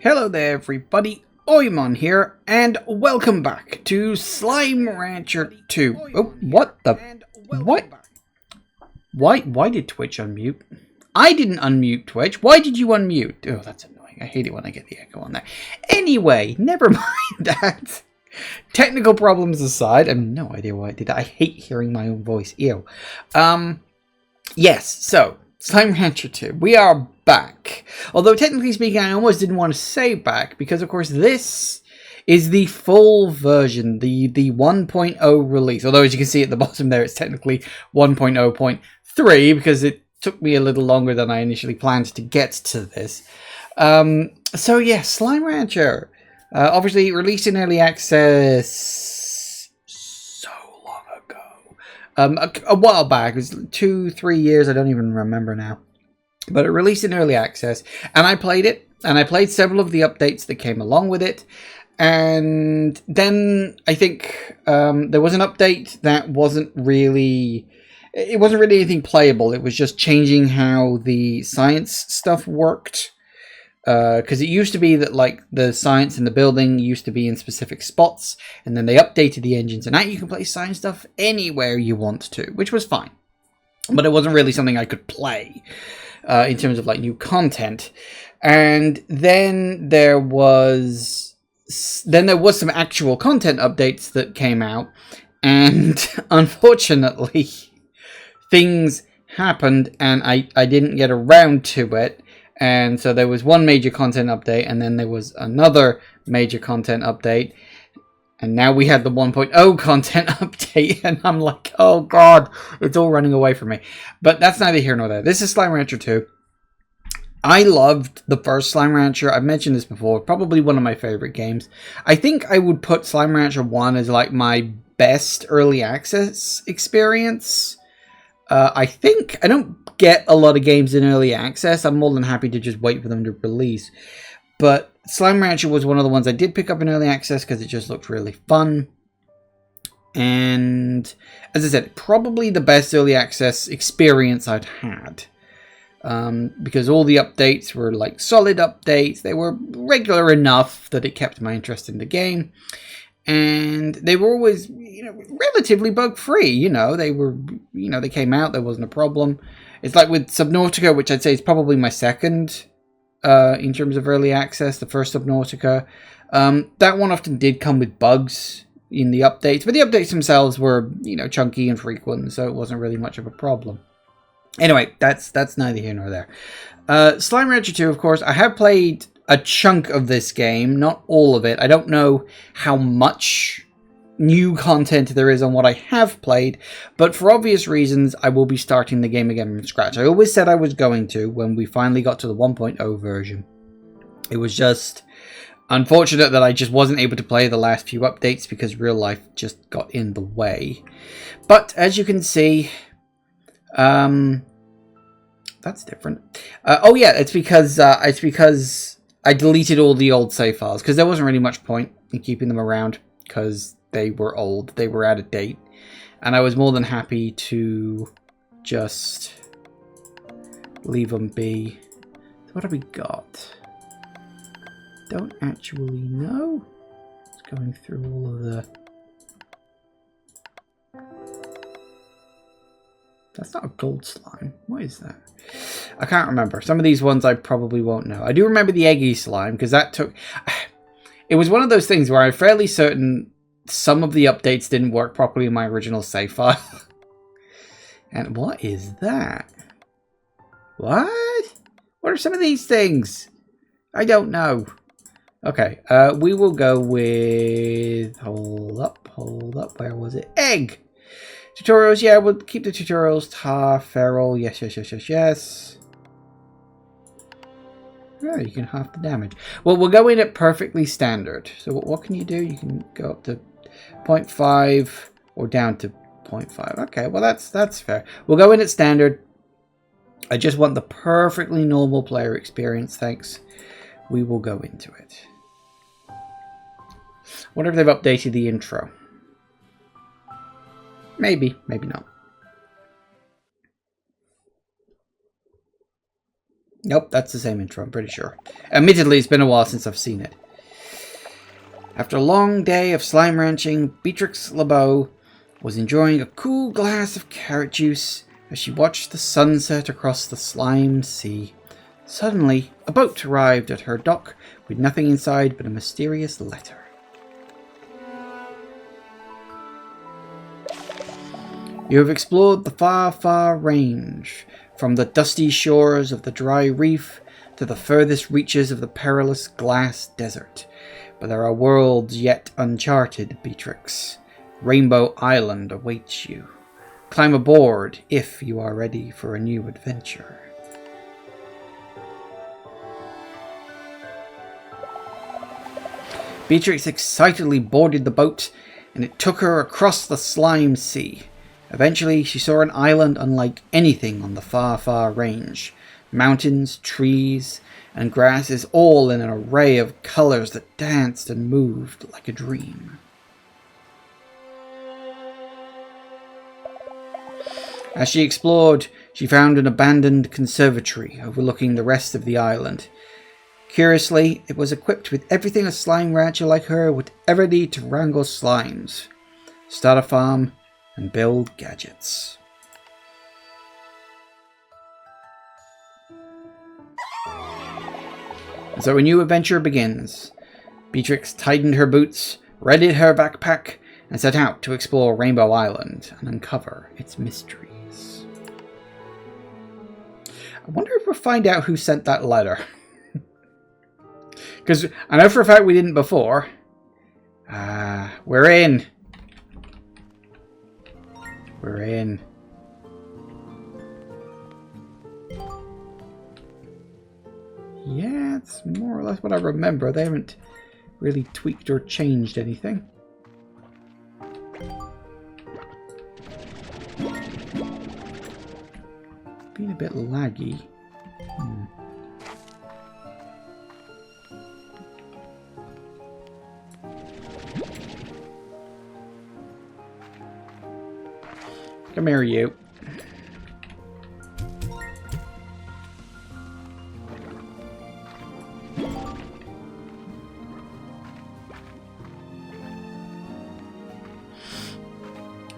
Hello there everybody, Oimon here, and welcome back to Slime Rancher 2. Oh, what the... What? Why did Twitch unmute? I didn't unmute Twitch. Why did you unmute? Oh, that's annoying. I hate it when I get the echo on there. Anyway, never mind that. Technical problems aside, I have no idea why I did that. I hate hearing my own voice. Ew. Yes, so... Slime Rancher 2. We are back. Although, technically speaking, I almost didn't want to say back, because, of course, this is the full version, the 1.0 release. Although, as you can see at the bottom there, it's technically 1.0.3, because it took me a little longer than I initially planned to get to this. So, yeah, Slime Rancher. Obviously, released in early access... a while back. It was 2-3 years, I don't even remember now, but it released in early access, and I played it, and I played several of the updates that came along with it. And then I think there was an update that wasn't really anything playable. It was just changing how the science stuff worked. Because it used to be that, like, the science in the building used to be in specific spots, and then they updated the engines, and now you can play science stuff anywhere you want to, which was fine. But it wasn't really something I could play in terms of, like, new content. And then there was some actual content updates that came out, and unfortunately, things happened, and I didn't get around to it. And so there was one major content update, and then there was another major content update. And now we had the 1.0 content update, and I'm like, oh god, it's all running away from me. But that's neither here nor there. This is Slime Rancher 2. I loved the first Slime Rancher. I've mentioned this before. Probably one of my favorite games. I think I would put Slime Rancher 1 as like my best early access experience. I think I don't get a lot of games in early access. I'm more than happy to just wait for them to release. But Slime Rancher was one of the ones I did pick up in early access because it just looked really fun. And as I said, probably the best early access experience I'd had. Because all the updates were like solid updates. They were regular enough that it kept my interest in the game. And they were always, relatively bug-free. They came out, there wasn't a problem. It's like with Subnautica, which I'd say is probably my second in terms of early access, the first Subnautica. That one often did come with bugs in the updates, but the updates themselves were, chunky and frequent, so it wasn't really much of a problem. Anyway, that's neither here nor there. Slime Rancher 2, of course, I have played a chunk of this game, not all of it. I don't know how much new content there is on what I have played, but for obvious reasons, I will be starting the game again from scratch. I always said I was going to when we finally got to the 1.0 version. It was just unfortunate that I just wasn't able to play the last few updates because real life just got in the way. But as you can see, that's different. Oh yeah, it's because I deleted all the old save files because there wasn't really much point in keeping them around because they were old, they were out of date, and I was more than happy to just leave them be. So what have we got? Don't actually know. It's going through all of the... That's not a gold slime. What is that? I can't remember. Some of these ones I probably won't know. I do remember the eggy slime because that took... It was one of those things where I'm fairly certain some of the updates didn't work properly in my original save file. And what is that? What? What are some of these things? I don't know. Okay, we will go with... Hold up. Where was it? Egg! Tutorials, yeah, we'll keep the tutorials. Tar, feral, yes. Oh, you can half the damage. Well, we'll go in at perfectly standard. So what can you do? You can go up to 0.5 or down to 0.5. Okay, well that's fair. We'll go in at standard. I just want the perfectly normal player experience, thanks. We will go into it. Wonder if they've updated the intro. Maybe, maybe not. Nope, that's the same intro, I'm pretty sure. Admittedly, it's been a while since I've seen it. After a long day of slime ranching, Beatrix LeBeau was enjoying a cool glass of carrot juice as she watched the sunset across the slime sea. Suddenly, a boat arrived at her dock with nothing inside but a mysterious letter. You have explored the far, far range, from the dusty shores of the dry reef to the furthest reaches of the perilous glass desert. But there are worlds yet uncharted, Beatrix. Rainbow Island awaits you. Climb aboard if you are ready for a new adventure. Beatrix excitedly boarded the boat, and it took her across the slime sea. Eventually, she saw an island unlike anything on the far, far range. Mountains, trees, and grasses all in an array of colors that danced and moved like a dream. As she explored, she found an abandoned conservatory overlooking the rest of the island. Curiously, it was equipped with everything a slime rancher like her would ever need to wrangle slimes. Start a farm and build gadgets. And so a new adventure begins. Beatrix tightened her boots, readied her backpack, and set out to explore Rainbow Island and uncover its mysteries. I wonder if we'll find out who sent that letter. Because I know for a fact we didn't before. We're in. We're in. Yeah, it's more or less what I remember. They haven't really tweaked or changed anything. Being a bit laggy. Come here, you.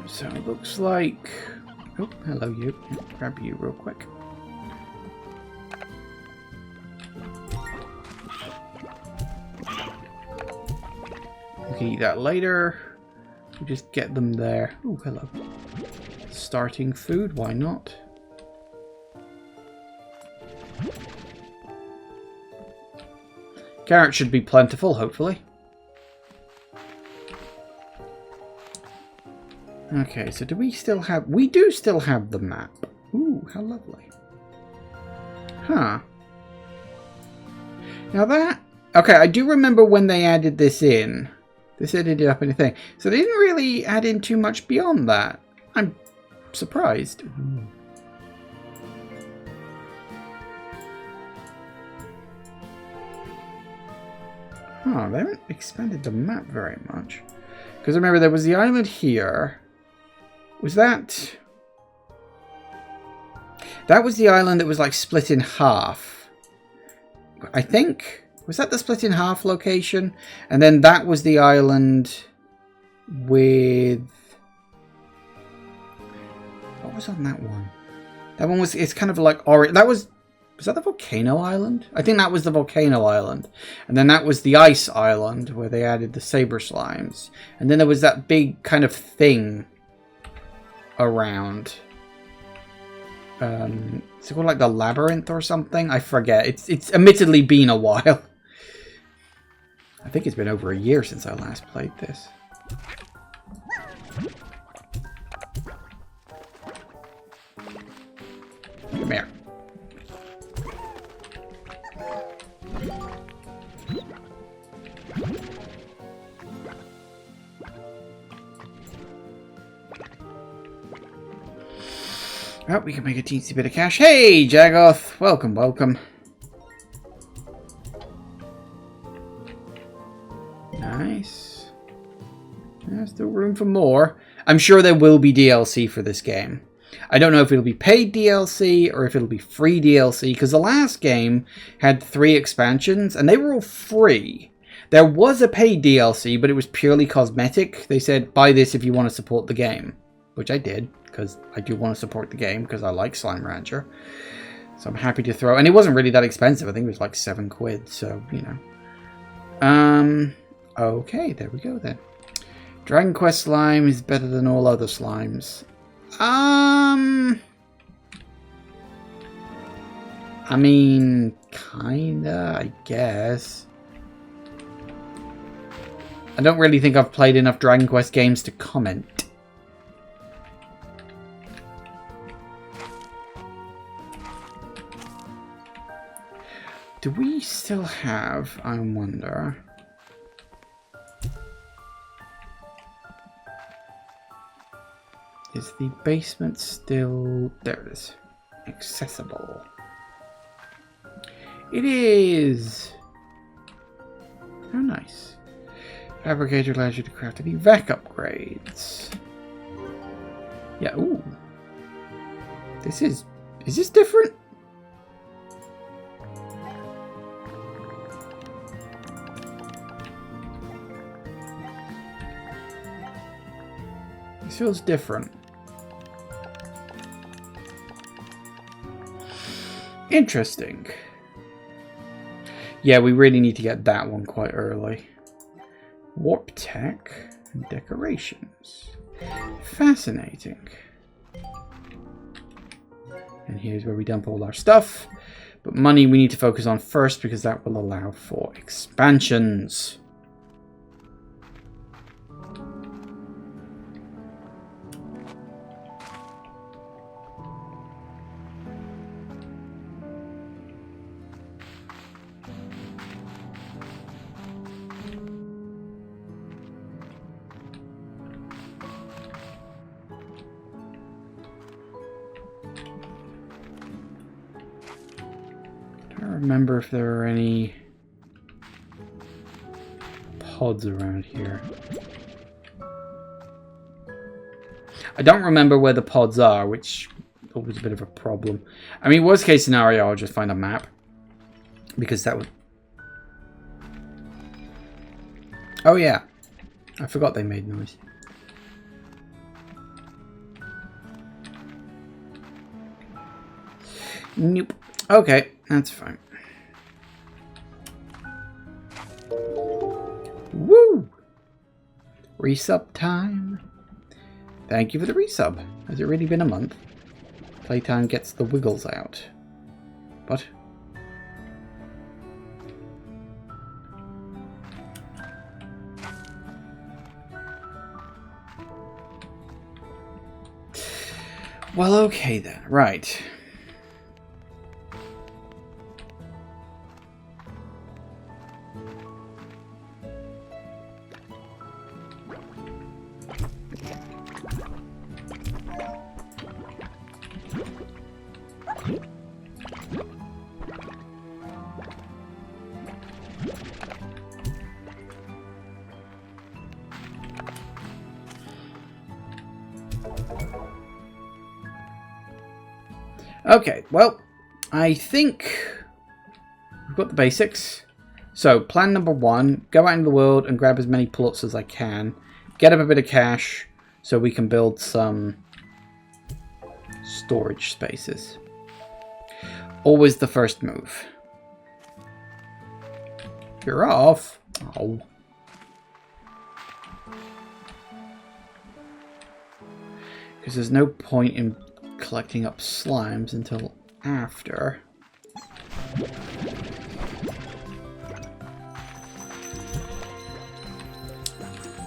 So it looks like... Oh, hello, you. Grab you real quick. We can eat that later. We'll just get them there. Oh, hello. Starting food, why not? Carrots should be plentiful, hopefully. Okay, so do we still have... We do still have the map. Ooh, how lovely. Huh. Now that... Okay, I do remember when they added this in. This ended up in a thing. So they didn't really add in too much beyond that. I'm surprised. Huh, they haven't expanded the map very much. Because remember, there was the island here. Was that... That was the island that was like split in half. I think... Was that the split in half location? And then that was the island with... What was on that one? That one was... It's kind of like orange. That was... Was that the Volcano Island? I think that was the Volcano Island. And then that was the Ice Island where they added the Saber Slimes. And then there was that big kind of thing around. Is it called like the Labyrinth or something? I forget. It's admittedly been a while. I think it's been over a year since I last played this. Come here. Oh, we can make a teensy bit of cash. Hey, Jagoth! Welcome, welcome. Nice. There's still room for more. I'm sure there will be DLC for this game. I don't know if it'll be paid DLC or if it'll be free DLC, because the last game had 3 expansions and they were all free. There was a paid DLC, but it was purely cosmetic. They said, buy this if you want to support the game, which I did, because I do want to support the game, because I like Slime Rancher. So I'm happy to throw, and it wasn't really that expensive. I think it was like £7, so, you know. Okay, there we go then. Dragon Quest slime is better than all other slimes. I mean, kinda, I guess. I don't really think I've played enough Dragon Quest games to comment. Do we still have, I wonder... Is the basement still... There it is. Accessible. It is! How nice. Fabricator allows you to craft any vac upgrades. Yeah, ooh. This is... Is this different? This feels different. Interesting. Yeah, we really need to get that one quite early. Warp tech and decorations. Fascinating. And here's where we dump all our stuff. But money we need to focus on first because that will allow for expansions. Remember if there are any pods around here. I don't remember where the pods are, which is always a bit of a problem. I mean, worst case scenario, I'll just find a map. Because that would... Oh yeah, I forgot they made noise. Nope. Okay, that's fine. Woo! Resub time. Thank you for the resub. Has it really been a month? Playtime gets the wiggles out. But... Well, okay then. Right. Okay, well, I think we've got the basics. So, plan number 1, go out into the world and grab as many plots as I can. Get up a bit of cash so we can build some storage spaces. Always the first move. You're off. Oh. Because there's no point in collecting up slimes until after.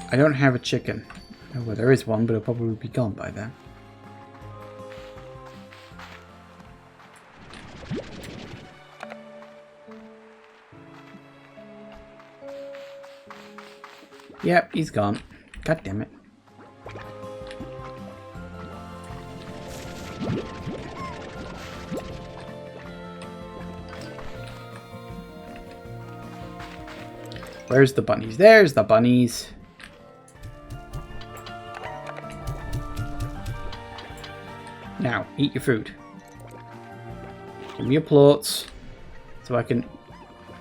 I don't have a chicken. Oh, well, there is one, but it'll probably be gone by then. Yep, he's gone. God damn it. Where's the bunnies? There's the bunnies. Now, eat your food. Give me your plorts so I can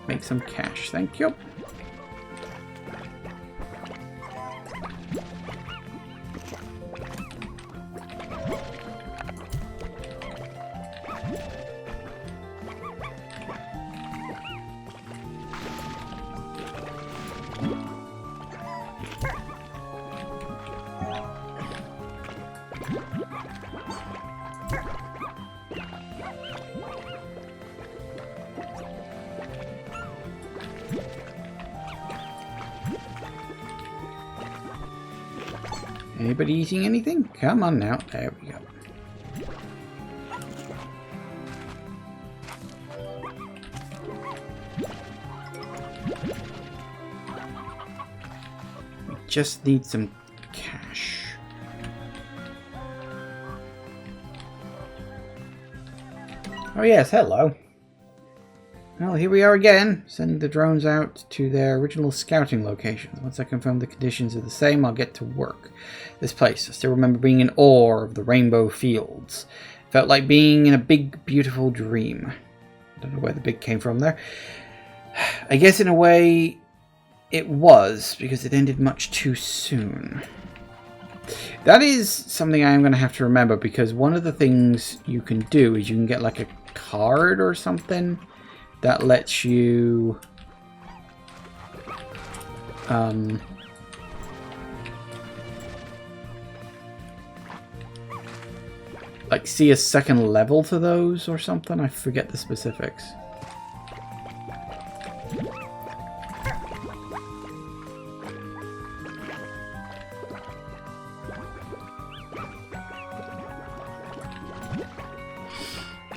make some cash. Thank you. Anybody eating anything? Come on now. There we go. We just need some cash. Oh yes, hello. Well, here we are again, sending the drones out to their original scouting locations. Once I confirm the conditions are the same, I'll get to work. This place, I still remember being in awe of the rainbow fields. It felt like being in a big, beautiful dream. I don't know where the big came from there. I guess in a way it was, because it ended much too soon. That is something I am going to have to remember, because one of the things you can do is you can get like a card or something that lets you like see a second level to those or something. I forget the specifics.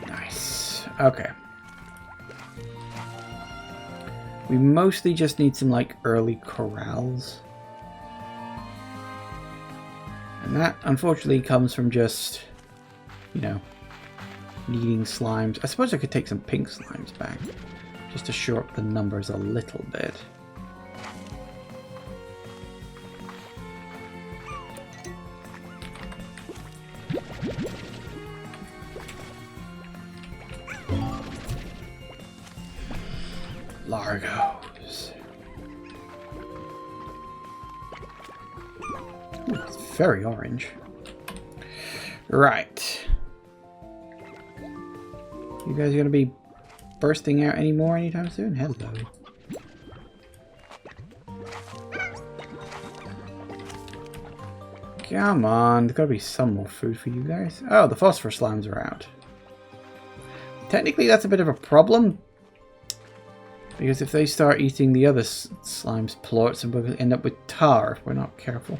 Nice. Okay. We mostly just need some, like, early corrals. And that, unfortunately, comes from just, you know, needing slimes. I suppose I could take some pink slimes back, just to shore up the numbers a little bit. Largos. Ooh, it's very orange. Right. You guys gonna be bursting out anymore anytime soon? Hello. Come on, there's gotta be some more food for you guys. Oh, the phosphorus slimes are out. Technically, that's a bit of a problem. Because if they start eating the other slime's plorts, and we'll end up with tar if we're not careful.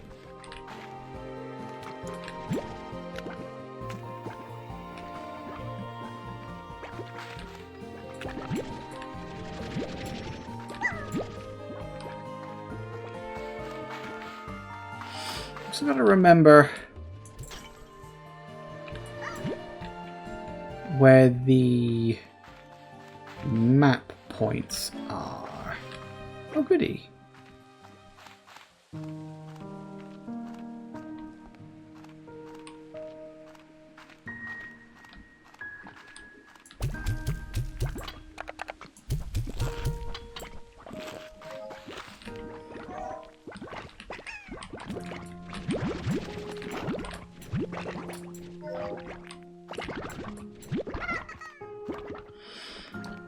Also got to remember where the map points are. Oh, goody.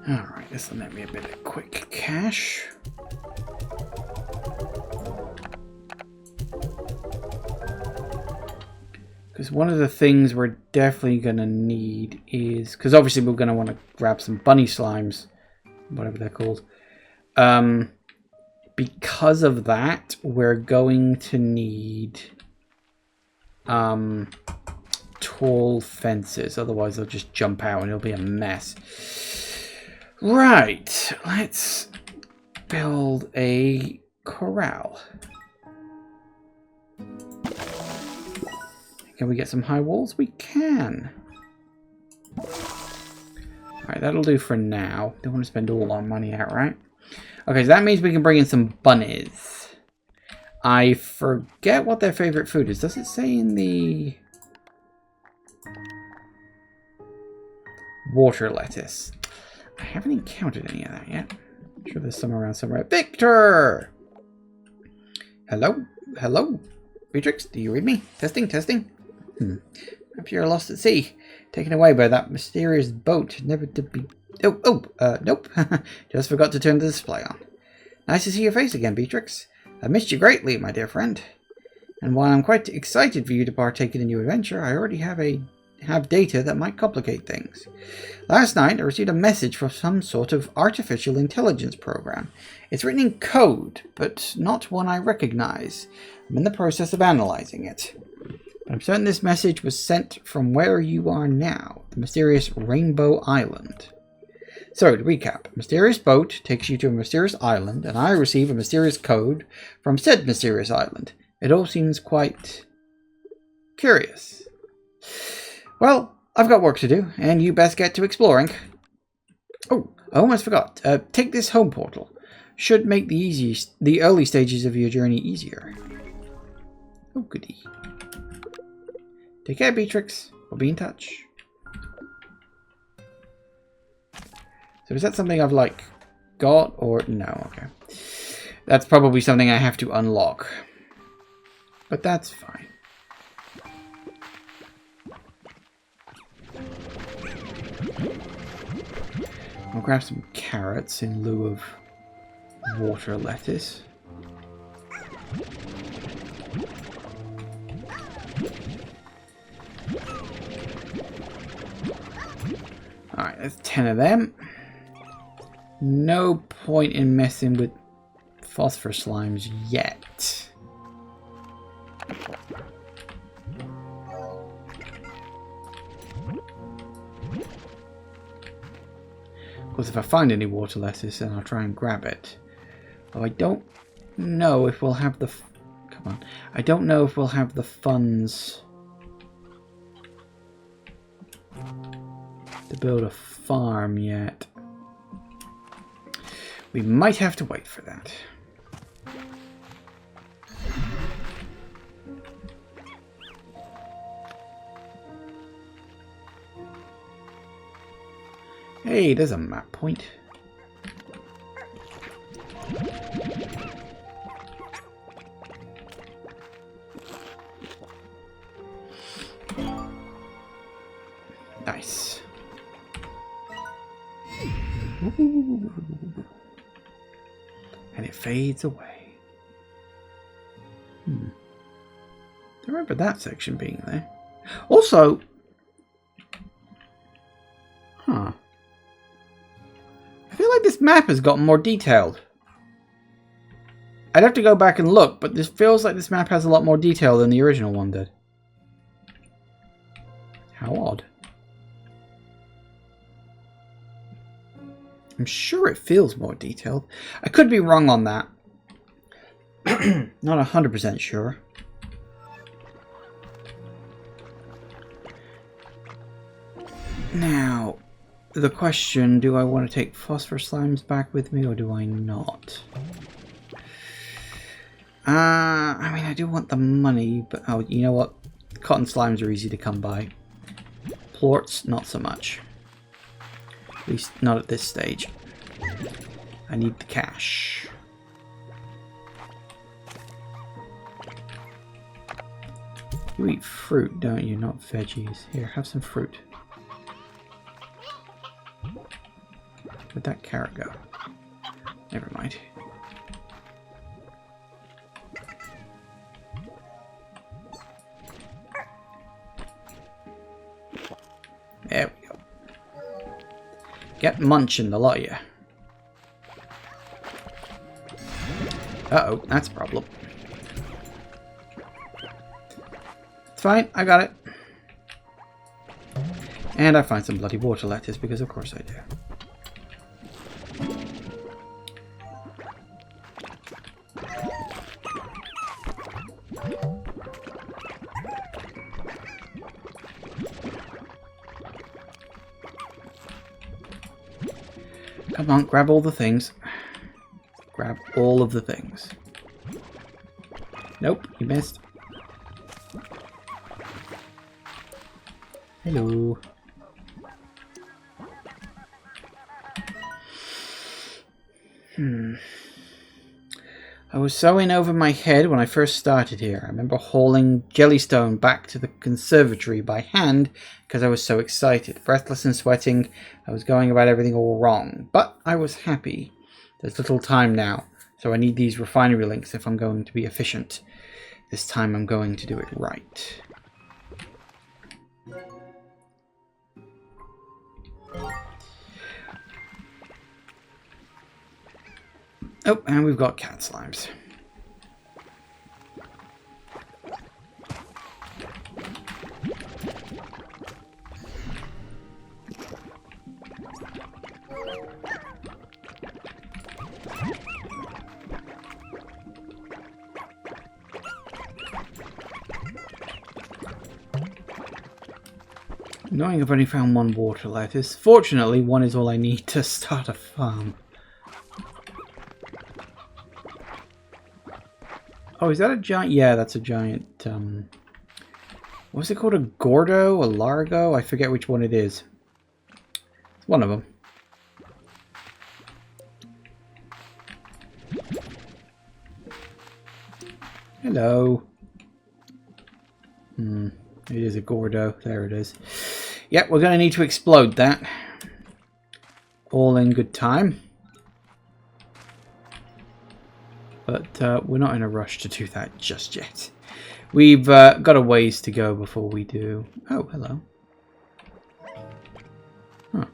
Alright, this will net me a bit of quick cash. Because one of the things we're definitely going to need is... Because obviously we're going to want to grab some bunny slimes. Whatever they're called. Because of that, we're going to need... tall fences. Otherwise they'll just jump out and it'll be a mess. Right, let's build a corral. Can we get some high walls? We can. Alright, that'll do for now. Don't want to spend all our money outright. Okay, so that means we can bring in some bunnies. I forget what their favorite food is. Does it say in the... water lettuce. I haven't encountered any of that yet. I'm sure there's some around somewhere. Victor! Hello? Hello? Beatrix, do you read me? Testing, testing. Perhaps you're lost at sea, taken away by that mysterious boat, never to be... Nope. Just forgot to turn the display on. Nice to see your face again, Beatrix. I've missed you greatly, my dear friend. And while I'm quite excited for you to partake in a new adventure, I already have data that might complicate things. Last night, I received a message from some sort of artificial intelligence program. It's written in code, but not one I recognize. I'm in the process of analyzing it. But I'm certain this message was sent from where you are now, the mysterious Rainbow Island. So, to recap, a mysterious boat takes you to a mysterious island, and I receive a mysterious code from said mysterious island. It all seems quite curious. Well, I've got work to do, and you best get to exploring. Oh, I almost forgot. Take this home portal. Should make the early stages of your journey easier. Oh, goody. Take care, Beatrix. We'll be in touch. So is that something I've, like, got or... No, okay. That's probably something I have to unlock. But that's fine. I'll grab some carrots in lieu of water lettuce. Alright, there's 10 of them. No point in messing with phosphor slimes yet. Of course, if I find any water lettuce, then I'll try and grab it. Though I don't know if we'll have the... Come on. I don't know if we'll have the funds to build a farm yet. We might have to wait for that. Hey, there's a map point. Nice. And it fades away. I remember that section being there. Also... I feel like this map has gotten more detailed. I'd have to go back and look, but this feels like this map has a lot more detail than the original one did. How odd. I'm sure it feels more detailed. I could be wrong on that. Not 100% sure. Now, the question, do I want to take phosphor slimes back with me or do I not? I mean, I do want the money, but oh, you know what? Cotton slimes are easy to come by. Plorts, not so much. At least not at this stage. I need the cash. You eat fruit, don't you? Not veggies. Here, have some fruit. Where'd that carrot go? Never mind. There we go. Get munching, the lot of you. Uh-oh, that's a problem. It's fine, I got it. And I find some bloody water lettuce, because of course I do. Come on, grab all the things. Grab all of the things. Nope, you missed. Hello. I was so in over my head when I first started here. I remember hauling Jellystone back to the conservatory by hand because I was so excited. Breathless and sweating, I was going about everything all wrong. But I was happy. There's little time now, so I need these refinery links if I'm going to be efficient. This time I'm going to do it right. Oh, and we've got cat slimes. Knowing I've only found one water lettuce. Fortunately, one is all I need to start a farm. Oh, is that a giant? Yeah, that's a giant. What's it called? A Gordo? A Largo? I forget which one it is. It's one of them. Hello. It is a Gordo. There it is. Yep, we're going to need to explode that. All in good time. But we're not in a rush to do that just yet. We've got a ways to go before we do. Oh, hello. Huh.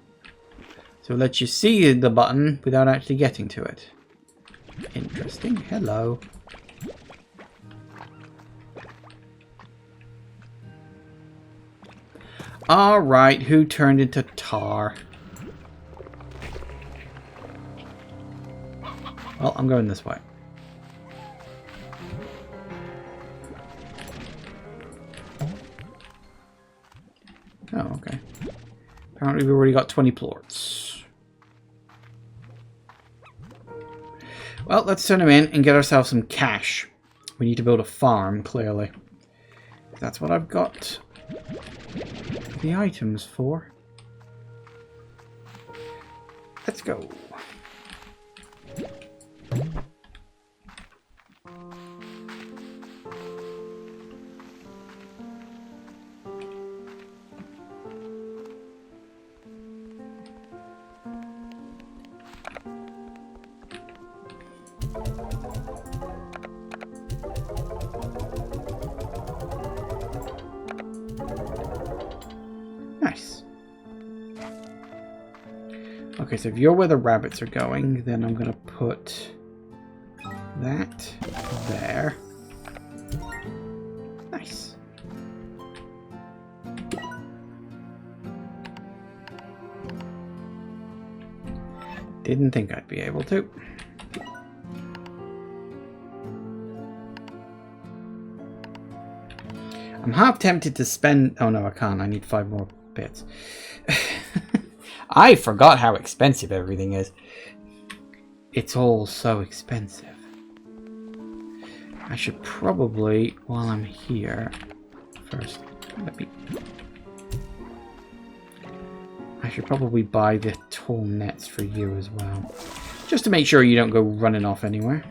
So it lets you see the button without actually getting to it. Interesting. Hello. Alright, who turned into tar? Well, I'm going this way. Oh, okay. Apparently we've already got 20 plorts. Well, let's turn them in and get ourselves some cash. We need to build a farm, clearly. That's what I've got the items for. Let's go. Nice. Okay, so if you're where the rabbits are going, then I'm going to put that there. Nice. Didn't think I'd be able to. I'm half tempted to spend... Oh no, I can't. I need 5 more bits. I forgot how expensive everything is. It's all so expensive. I should probably, while I'm here, first, I should probably buy the tall nets for you as well. Just to make sure you don't go running off anywhere.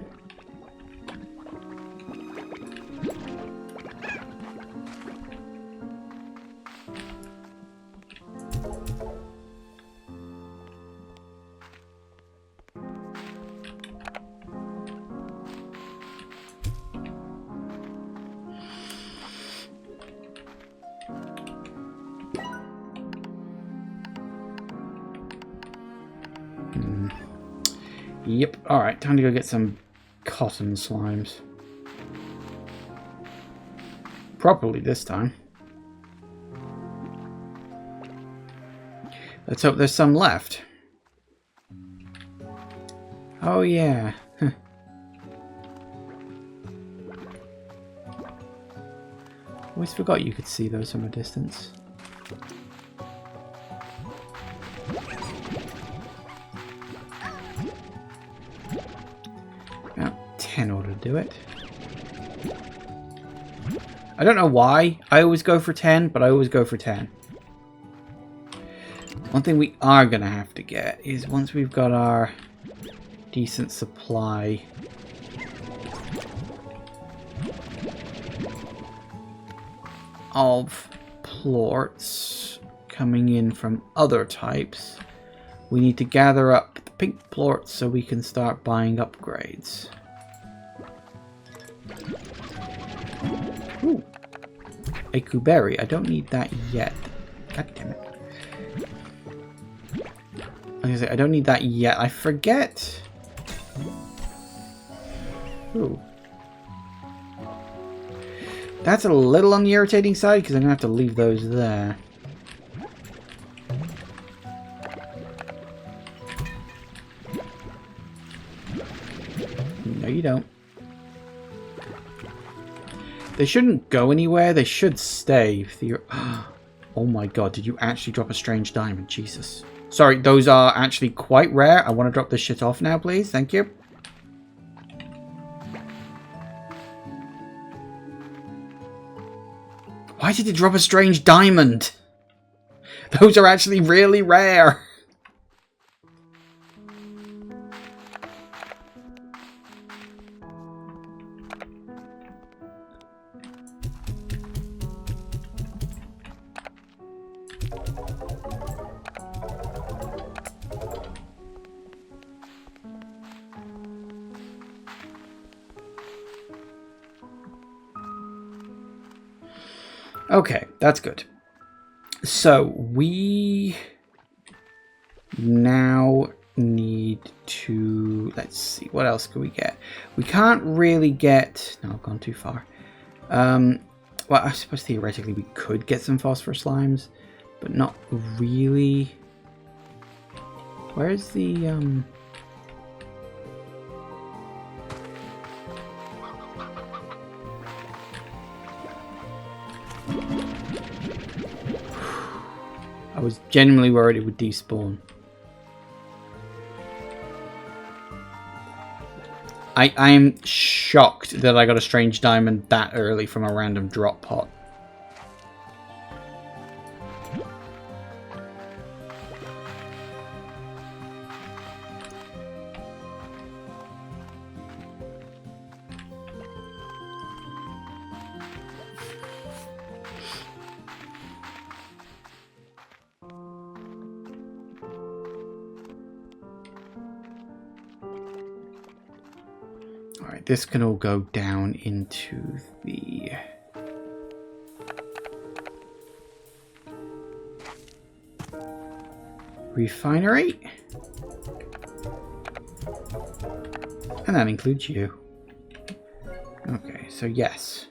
Yep, alright, time to go get some cotton slimes. Properly this time. Let's hope there's some left. Oh yeah. Always forgot you could see those from a distance. About 10 ought to do it. I don't know why I always go for 10, but I always go for 10. One thing we are going to have to get is once we've got our decent supply of plorts coming in from other types. We need to gather up the pink plorts so we can start buying upgrades. Ooh. A Kuberry. I don't need that yet. God damn it. Like I say, I don't need that yet. I forget. Ooh. That's a little on the irritating side because I'm going to have to leave those there. No, you don't. They shouldn't go anywhere. They should stay. Oh my god, did you actually drop a strange diamond? Jesus. Sorry, those are actually quite rare. I want to drop this shit off now, please. Thank you. Why did it drop a strange diamond? Those are actually really rare. Okay, that's good. So we now need to, let's see, what else can we get? We can't really get, no, I've gone too far. Well, I suppose theoretically we could get some phosphorus slimes, but not really. Where's the, I was genuinely worried it would despawn. I'm shocked that I got a strange diamond that early from a random drop pot. Alright, this can all go down into the refinery. And that includes you. Okay, so yes.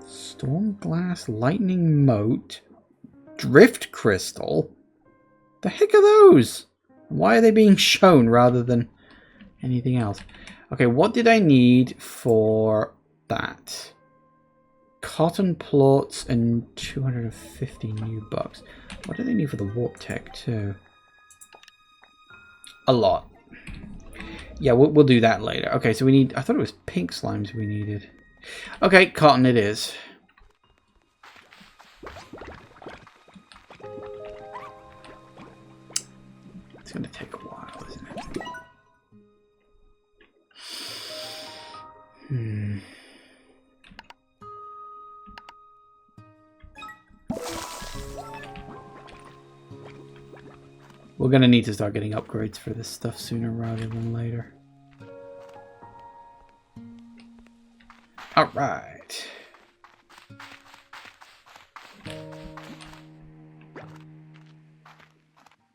Storm glass, lightning mote, drift crystal? The heck are those? Why are they being shown rather than anything else? Okay, what did I need for that? Cotton plots and 250 new bucks. What do they need for the warp tech too? A lot. Yeah, we'll do that later. Okay, so we need, I thought it was pink slimes we needed. Okay, cotton it is. It's going to take a while, isn't it? We're going to need to start getting upgrades for this stuff sooner rather than later. Alright.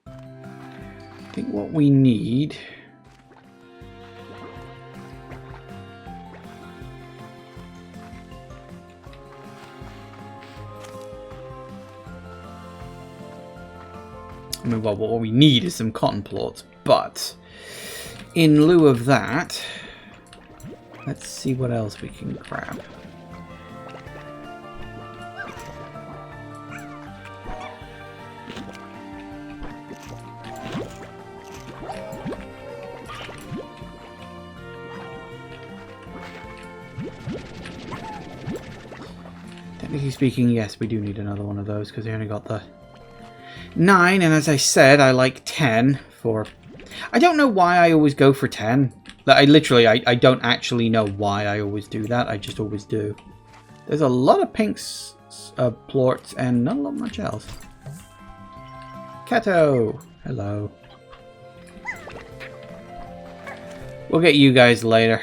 I think what we need... I mean, well, what we need is some cotton plots, but in lieu of that, let's see what else we can grab. Technically speaking, yes, we do need another one of those because they only got the 9, and as I said, I like 10 for... I don't know why I always go for 10. I don't actually know why I always do that. I just always do. There's a lot of pinks, plorts, and not a lot much else. Kato! Hello. We'll get you guys later.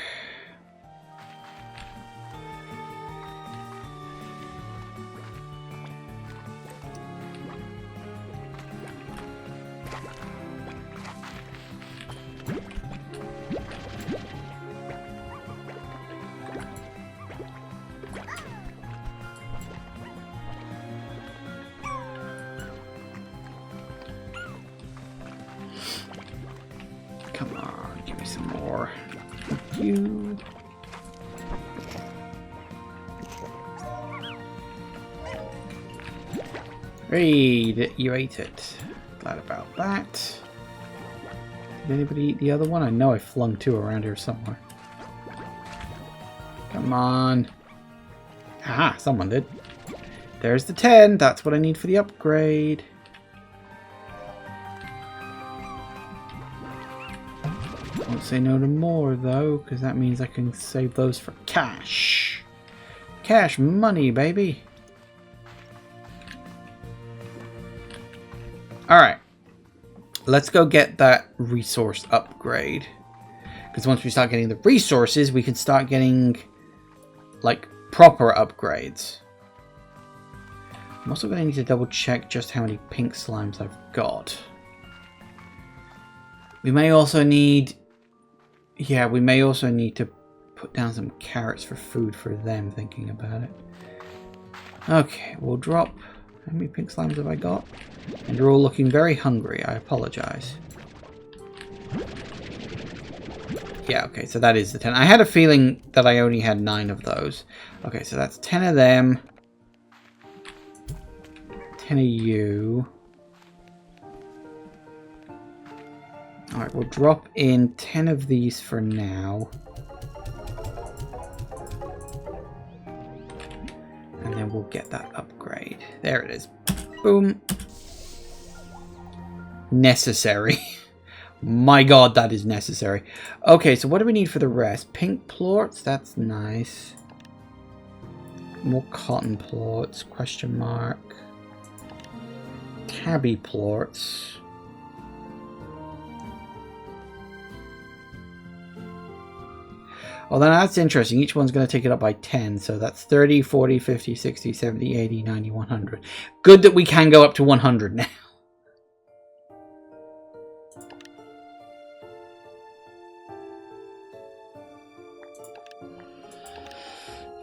Come on, give me some more. Thank you. Hey, you ate it. Glad about that. Did anybody eat the other one? I know I flung 2 around here somewhere. Come on. Aha, someone did. There's the 10. That's what I need for the upgrade. Won't say no to more though, because that means I can save those for cash. Cash money, baby. Alright. Let's go get that resource upgrade. Because once we start getting the resources, we can start getting, like, proper upgrades. I'm also going to need to double check just how many pink slimes I've got. We may also need... Yeah, we may also need to put down some carrots for food for them, thinking about it. Okay, we'll drop... How many pink slimes have I got? And you're all looking very hungry. I apologize. Yeah, okay, so that is the 10. I had a feeling that I only had 9 of those. Okay, so that's 10 of them. 10 of you. Alright, we'll drop in 10 of these for now. And then we'll get that upgrade. There it is. Boom. Necessary. My god, that is necessary. Okay, so what do we need for the rest? Pink plorts, that's nice. More cotton plorts, question mark. Tabby plorts. Well, then that's interesting. Each one's going to take it up by 10. So that's 30, 40, 50, 60, 70, 80, 90, 100. Good that we can go up to 100 now.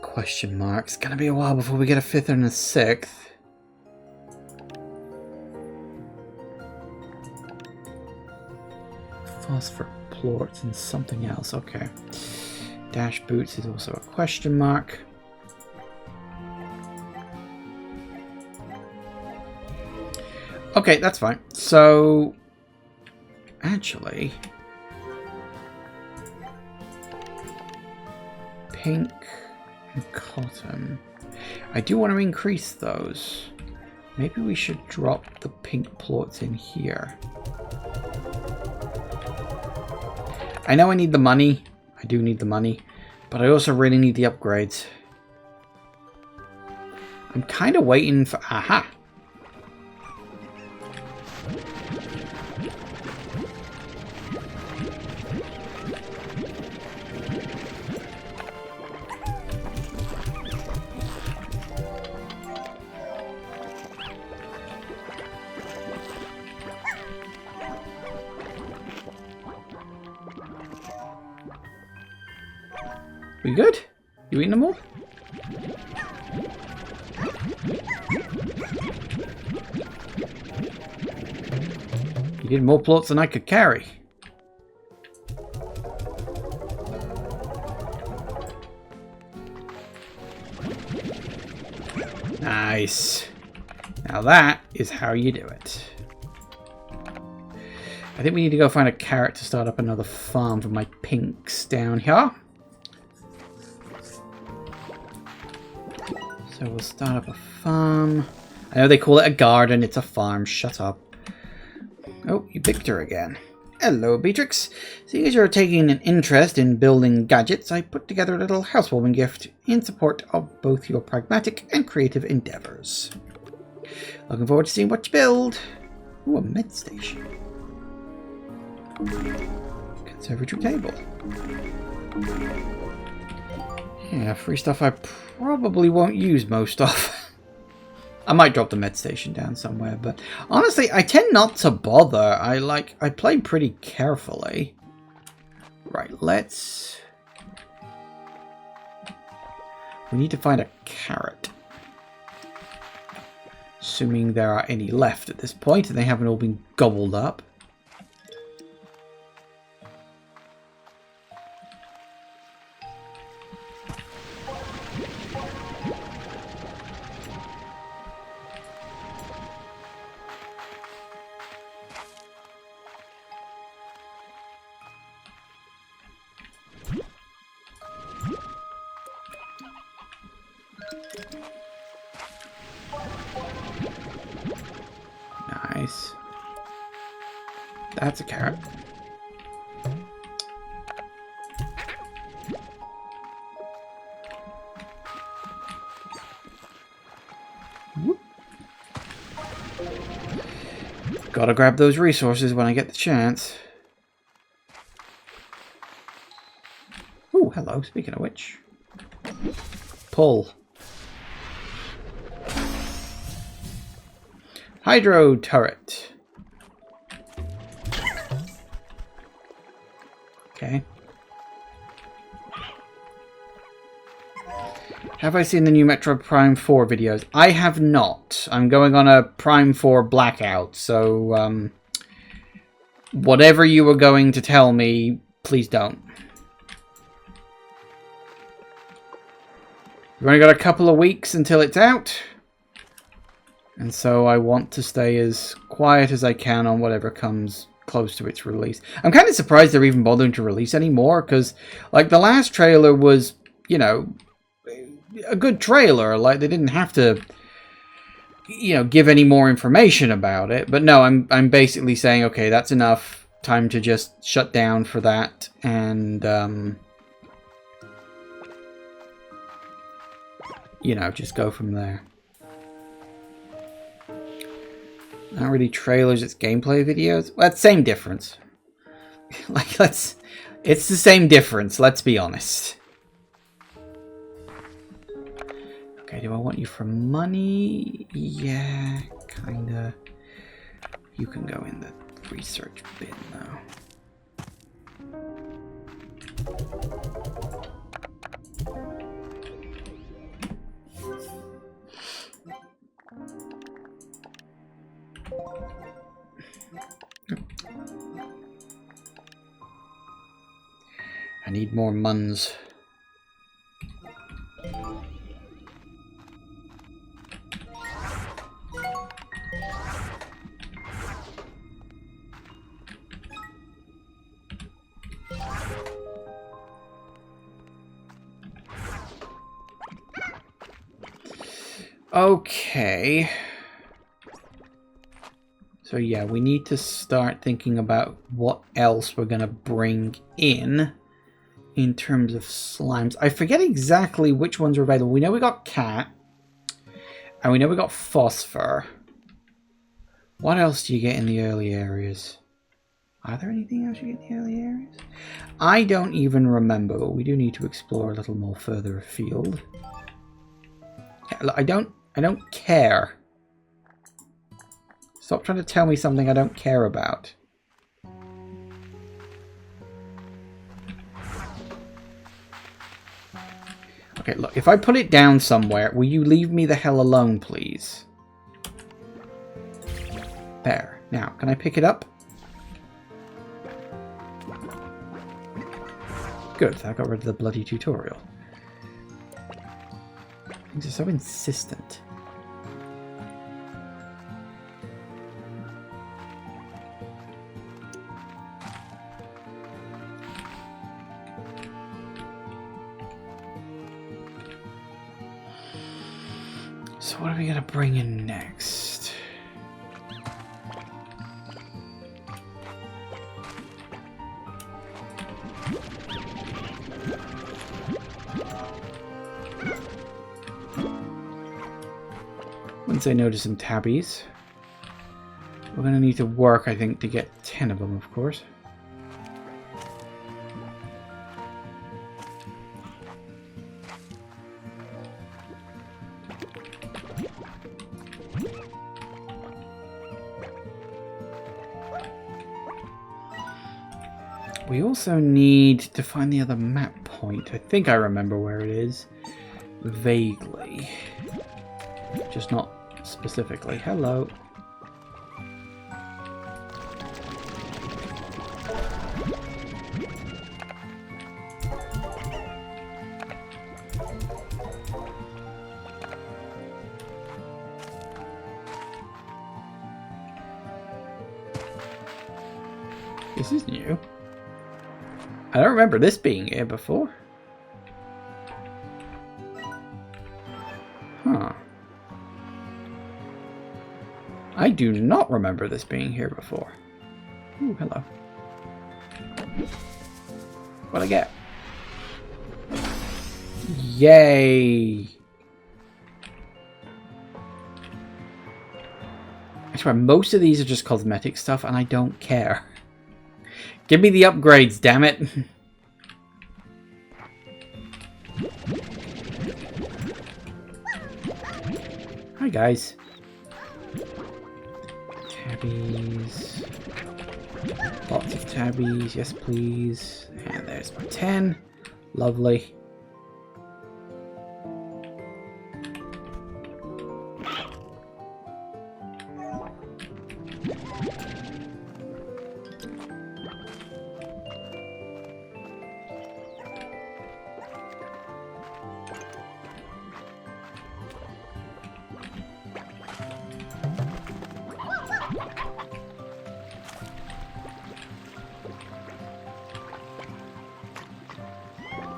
Question mark. It's going to be a while before we get a 5th and a 6th. Phosphor plorts and something else. Okay. Dash boots is also a question mark. Okay, that's fine. So, actually, pink and cotton. I do want to increase those. Maybe we should drop the pink plorts in here. I know I need the money. I do need the money, but I also really need the upgrades. I'm kind of waiting for... Aha! We good? You eating them all? You did more plorts than I could carry. Nice. Now that is how you do it. I think we need to go find a carrot to start up another farm for my pinks down here. So we'll start up a farm. I know they call it a garden, it's a farm. Shut up. Oh, you picked her again. Hello, Beatrix. Seeing as you're taking an interest in building gadgets, I put together a little housewarming gift in support of both your pragmatic and creative endeavours. Looking forward to seeing what you build. Ooh, a med station. Conservatory table. Yeah, free stuff I probably won't use most of. I might drop the med station down somewhere, but honestly, I tend not to bother. I play pretty carefully. Right, we need to find a carrot. Assuming there are any left at this point, and they haven't all been gobbled up. Nice. That's a carrot. Whoop. Gotta grab those resources when I get the chance. Oh, hello. Speaking of which. Pull. Hydro turret. Okay. Have I seen the new Metroid Prime 4 videos? I have not. I'm going on a Prime 4 blackout, so whatever you were going to tell me, please don't. We've only got a couple of weeks until it's out. And so I want to stay as quiet as I can on whatever comes close to its release. I'm kind of surprised they're even bothering to release anymore, because, like, the last trailer was, you know, a good trailer. Like, they didn't have to, you know, give any more information about it. But no, I'm basically saying, okay, that's enough. Time to just shut down for that. And, you know, just go from there. Not really trailers, it's gameplay videos. Well, that's same difference. Like, it's the same difference, let's be honest. Okay, do I want you for money? Yeah, kinda. You can go in the research bin, though. I need more muns. Okay. So yeah, we need to start thinking about what else we're going to bring in terms of slimes. I forget exactly which ones are available. We know we got cat. And we know we got phosphor. What else do you get in the early areas? Are there anything else you get in the early areas? I don't even remember, but we do need to explore a little more further afield. I don't care. Stop trying to tell me something I don't care about. Okay, look, if I put it down somewhere, will you leave me the hell alone, please? There. Now, can I pick it up? Good, I got rid of the bloody tutorial. Things are so insistent. So what are we gonna bring in next? Once I notice some tabbies. We're gonna need to work, I think, to get 10 of them, of course. We also need to find the other map point. I think I remember where it is. Vaguely. Just not specifically. Hello. This is new. I don't remember this being here before. Huh. I do not remember this being here before. Ooh, hello. What'd I get? Yay! I swear, most of these are just cosmetic stuff, and I don't care. Give me the upgrades, damn it! Hi, guys. Tabbies. Lots of tabbies, yes please. And there's my 10. Lovely.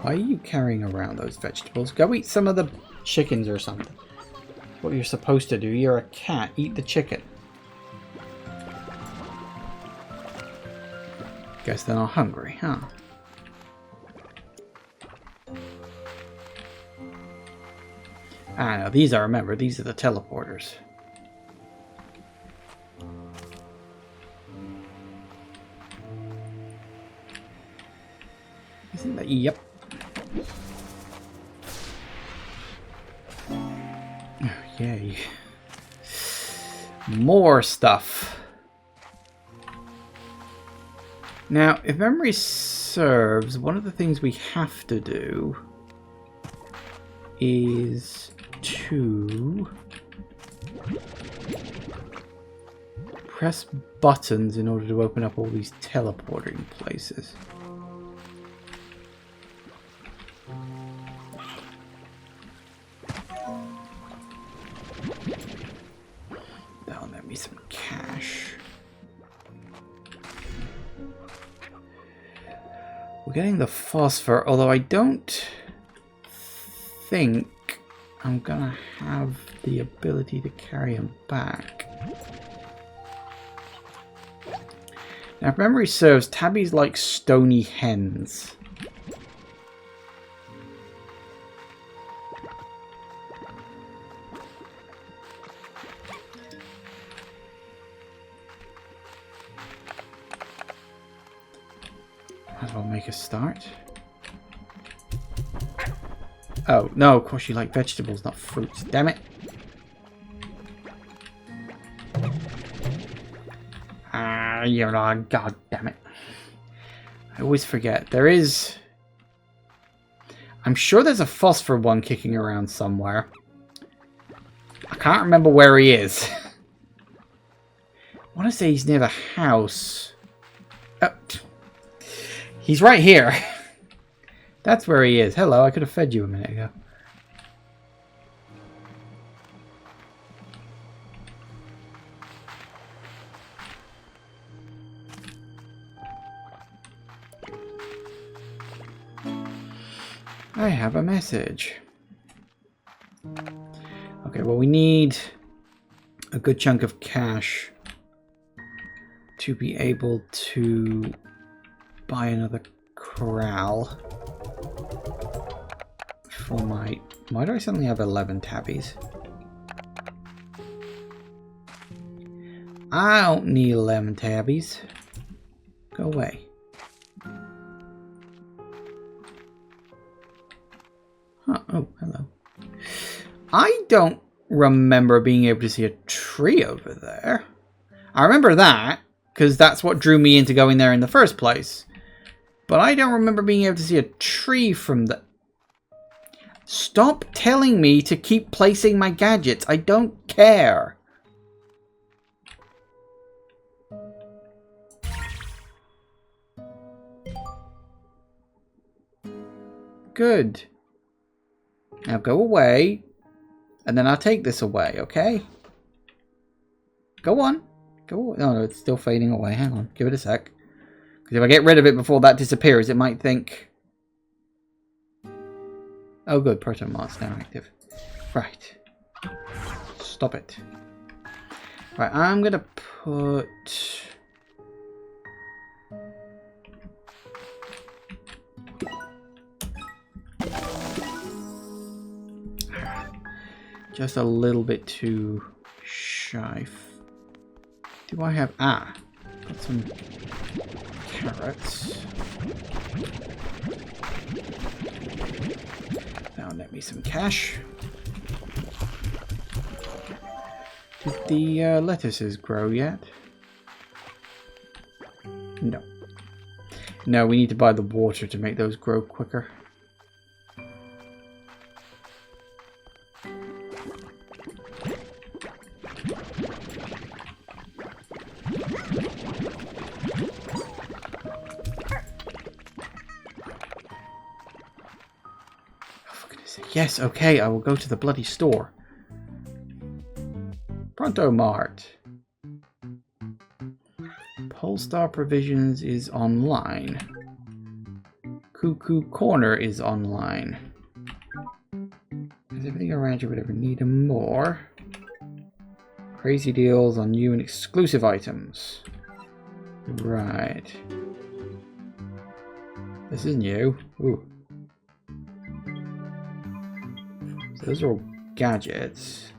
Why are you carrying around those vegetables? Go eat some of the chickens or something. What you're supposed to do. You're a cat. Eat the chicken. Guess they're not hungry, huh? Ah, no, these I remember. These are the teleporters. Isn't that... Yep. Oh, yay. More stuff. Now, if memory serves, one of the things we have to do is to press buttons in order to open up all these teleporting places. That'll net me some cash. We're getting the phosphor, although I don't think I'm gonna have the ability to carry him back. Now, if memory serves, tabbies like stony hens. Might as well make a start. Oh, no, of course you like vegetables, not fruits. Damn it. Ah, you're not. God damn it. I always forget. There is... I'm sure there's a phosphor one kicking around somewhere. I can't remember where he is. I want to say he's near the house. Oh. He's right here. That's where he is. Hello, I could have fed you a minute ago. I have a message. A Okay, well, we need a good chunk of cash to be able to buy another corral for my... Why do I suddenly have 11 tabbies? I don't need 11 tabbies. Go away. Huh. Oh, hello. I don't remember being able to see a tree over there. I remember that, because that's what drew me into going there in the first place. But I don't remember being able to see a tree from the... Stop telling me to keep placing my gadgets. I don't care. Good. Now go away. And then I'll take this away, okay? Go on. Go on. Oh, no, it's still fading away. Hang on. Give it a sec. Because if I get rid of it before that disappears, it might think... Oh, good. Proton Mark's now active. Right. Stop it. Right, I'm going to put... Just a little bit too shy. Do I have... Ah! Got some carrots. That'll net me some cash. Did the lettuces grow yet? No. No, we need to buy the water to make those grow quicker. Yes, okay, I will go to the bloody store. Pronto Mart. Polestar Provisions is online. Cuckoo Corner is online. Is everything around you would ever need more? Crazy deals on new and exclusive items. Right. This is new. Ooh. Those are all gadgets.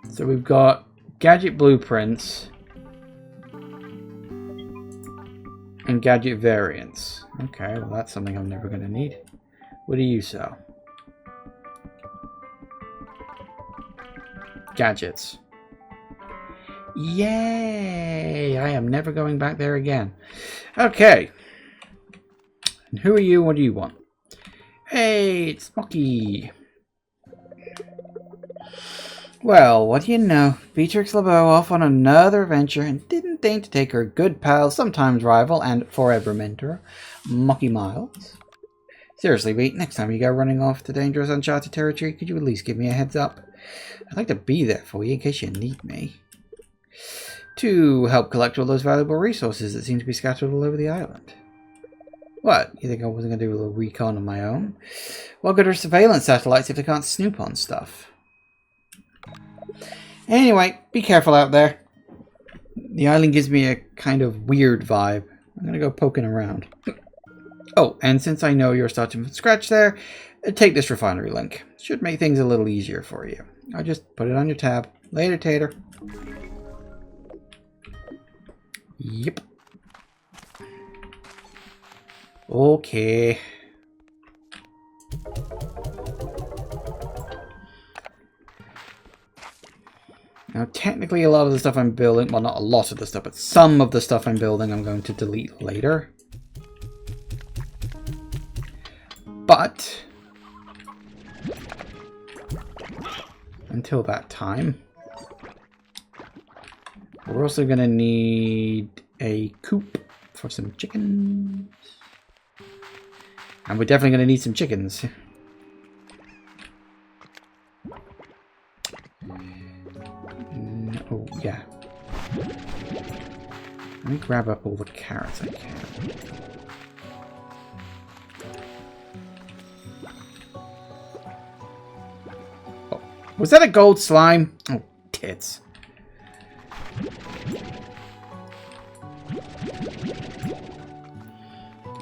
So we've got gadget blueprints and gadget variants. Okay, well that's something I'm never going to need. What do you sell? Gadgets. Yay! I am never going back there again. Okay. And who are you? What do you want? Hey, it's Smoky. Well, what do you know? Beatrix LeBeau off on another adventure and didn't think to take her good pal, sometimes rival, and forever mentor, Mocky Miles. Seriously, Beat, next time you go running off to dangerous uncharted territory, could you at least give me a heads up? I'd like to be there for you in case you need me. To help collect all those valuable resources that seem to be scattered all over the island. What? You think I wasn't going to do a little recon on my own? What good are surveillance satellites if they can't snoop on stuff? Anyway, be careful out there. The island gives me a kind of weird vibe. I'm going to go poking around. Oh, and since I know you're starting from scratch there, take this refinery link. Should make things a little easier for you. I'll just put it on your tab. Later, Tater. Yep. Okay. Now, technically, a lot of the stuff I'm building, well, not a lot of the stuff, but some of the stuff I'm building I'm going to delete later. But until that time, we're also going to need a coop for some chickens. And we're definitely going to need some chickens. Yeah. Let me grab up all the carrots I can. Oh, was that a gold slime? Oh, tits.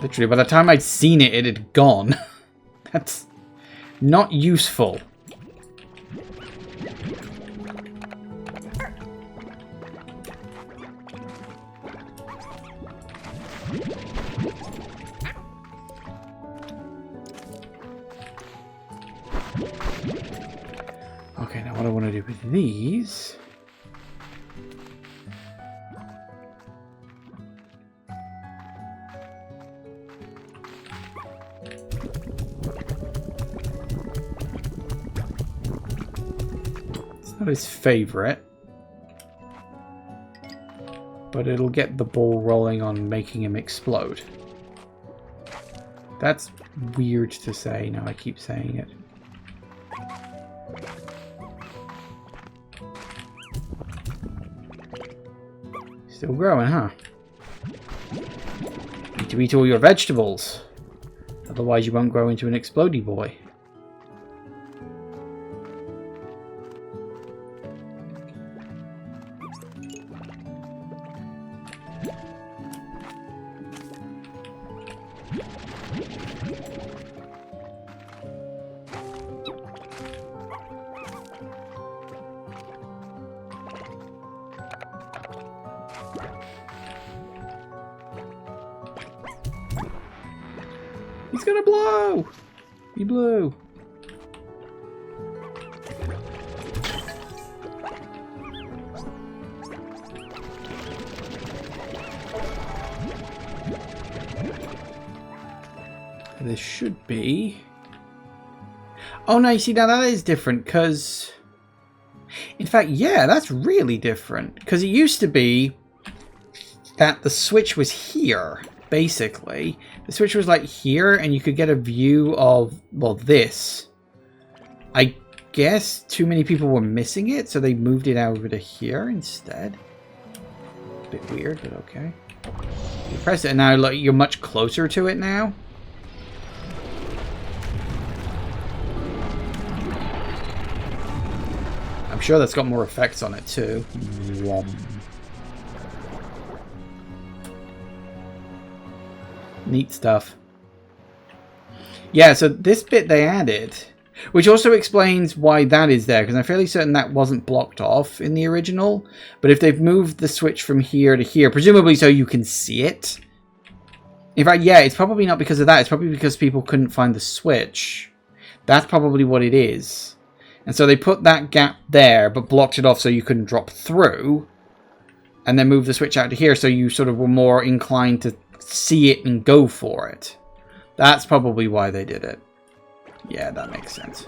Literally, by the time I'd seen it, it had gone. That's not useful. Okay, now what I want to do with these... Not his favorite, but it'll get the ball rolling on making him explode. That's weird to say. Now I keep saying it. Still growing, huh? Need to eat all your vegetables, otherwise you won't grow into an explodey boy. He's gonna blow! He blew. This should be... Oh no, you see, now that is different, because... In fact, yeah, that's really different. Because it used to be that the switch was here, basically. The switch was like here, and you could get a view of, well, this. I guess too many people were missing it, so they moved it over to here instead. A bit weird, but okay. You press it, and now look, you're much closer to it now. I'm sure that's got more effects on it too. Neat stuff. Yeah, so this bit they added, which also explains why that is there, because I'm fairly certain that wasn't blocked off in the original. But if they've moved the switch from here to here, presumably so you can see it. In fact, yeah, it's probably not because of that. It's probably because people couldn't find the switch. That's probably what it is. And so they put that gap there, but blocked it off so you couldn't drop through. And then moved the switch out to here so you sort of were more inclined to see it and go for it. That's probably why they did it. Yeah, that makes sense.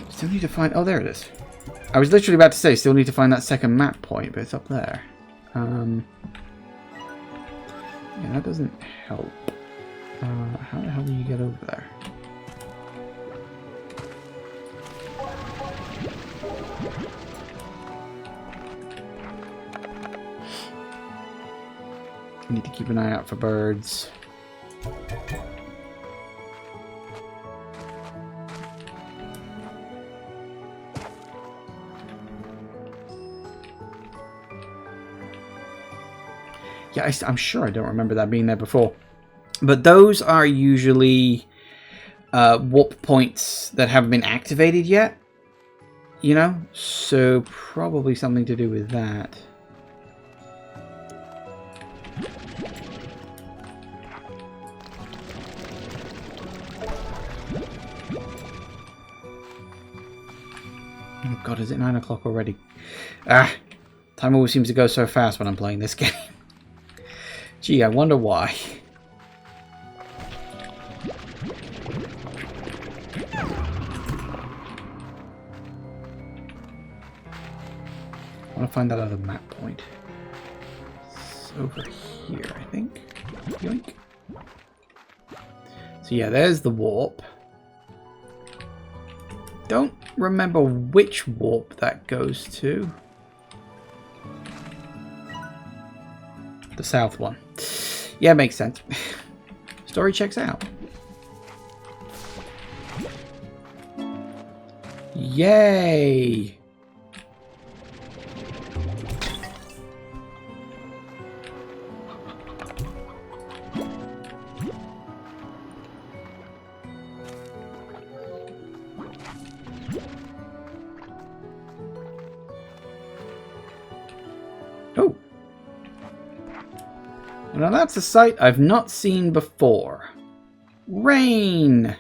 Still need to find... Oh, there it is. I was literally about to say, still need to find that second map point, but it's up there. Yeah, that doesn't help. How the hell do you get over there? I need to keep an eye out for birds. Yeah, I'm sure I don't remember that being there before. But those are usually warp points that haven't been activated yet. You know? So probably something to do with that. Oh god, is it 9 o'clock already? Ah! Time always seems to go so fast when I'm playing this game. Gee, I wonder why. I want to find that other map point. is over here, I think. Yoink. So yeah, there's the warp. Don't remember which warp that goes to. The south one. Yeah, makes sense. Story checks out. Yay! Oh! Now that's a sight I've not seen before. Rain!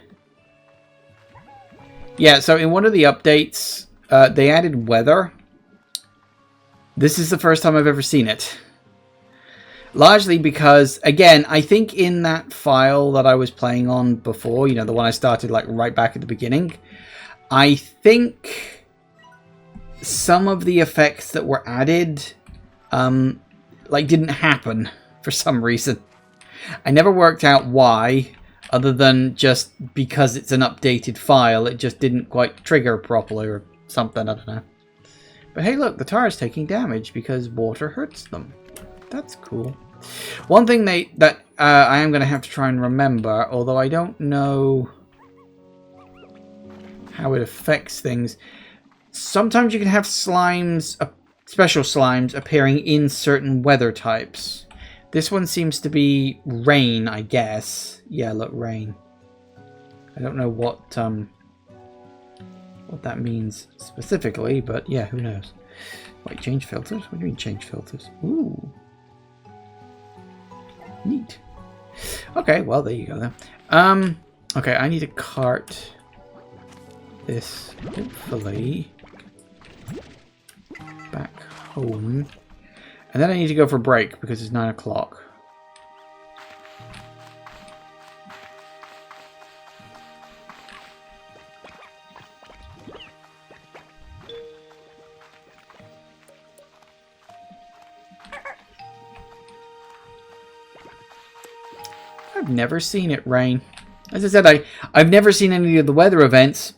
Yeah, so in one of the updates, they added weather. This is the first time I've ever seen it. Largely because, again, I think in that file that I was playing on before, you know, the one I started like right back at the beginning, I think some of the effects that were added, like didn't happen for some reason. I never worked out why, other than just because it's an updated file, it just didn't quite trigger properly or something, I don't know. But hey look, the tar is taking damage because water hurts them. That's cool. One thing that I am going to have to try and remember, although I don't know how it affects things. Sometimes you can have slimes, special slimes, appearing in certain weather types. This one seems to be rain, I guess. Yeah, look, rain. I don't know what that means specifically, but yeah, who knows? Wait, change filters? What do you mean change filters? Ooh. Neat. Okay, well, there you go then. Okay, I need to cart this, hopefully, back home. And then I need to go for a break because it's 9 o'clock. I've never seen it rain. As I said, I've never seen any of the weather events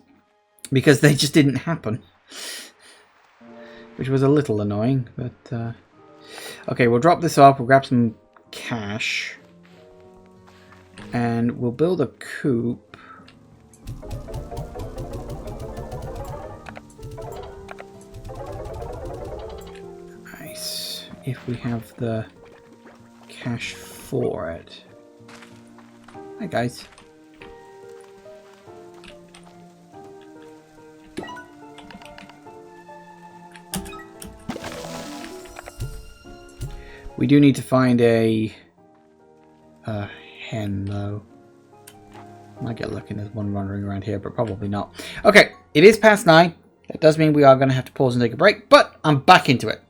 because they just didn't happen. Which was a little annoying, but okay, we'll drop this off, we'll grab some cash, and we'll build a coop. Nice, if we have the cash for it. Hi guys. We do need to find a hen, though. Might get lucky, there's one wandering around here, but probably not. Okay, it is past 9. That does mean we are going to have to pause and take a break, but I'm back into it.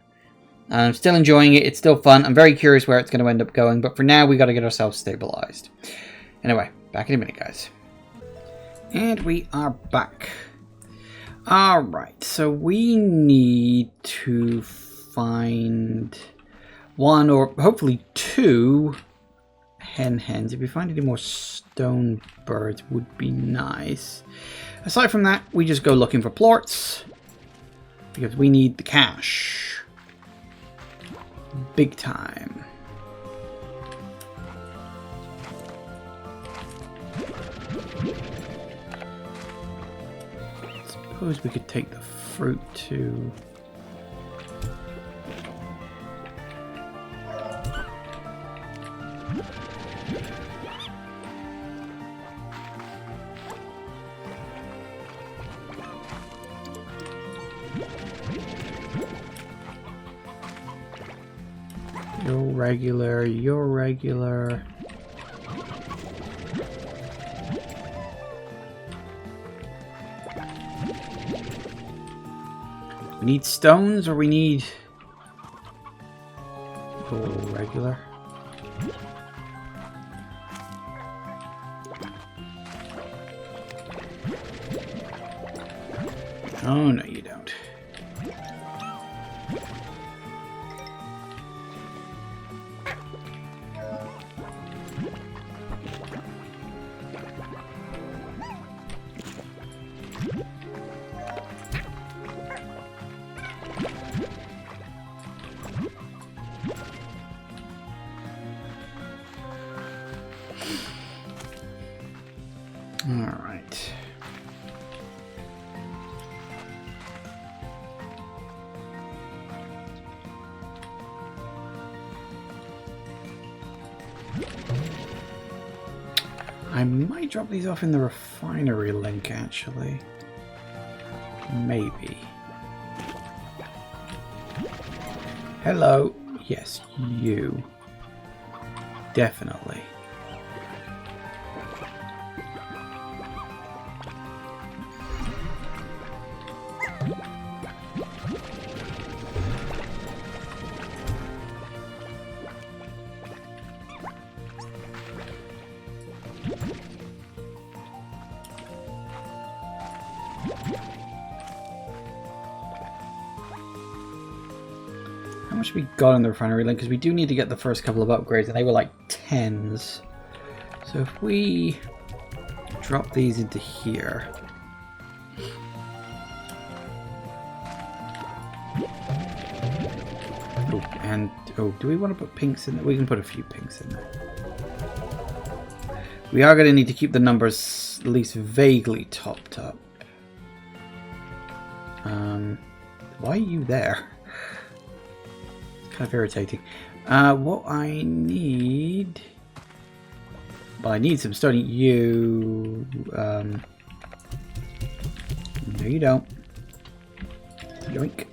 I'm still enjoying it. It's still fun. I'm very curious where it's going to end up going, but for now, we got to get ourselves stabilized. Anyway, back in a minute, guys. And we are back. Alright, so we need to find one or hopefully 2 hens. If we find any more stone birds would be nice. Aside from that, we just go looking for plorts because we need the cash. Big time. Suppose we could take the fruit too. You're regular. We need stones or we need... Oh, regular. Oh, no, you don't. Alright. I might drop these off in the refinery link, actually. Maybe. Hello. Yes, you. Definitely. How much have we got in the refinery link? Because we do need to get the first couple of upgrades, and they were like 10s. So if we drop these into here. Oh, and oh, do we want to put pinks in there? We can put a few pinks in there. We are going to need to keep the numbers at least vaguely topped up. Why are you there? It's kind of irritating. What I need... Well, I need some stone. You... No, you don't. Yoink.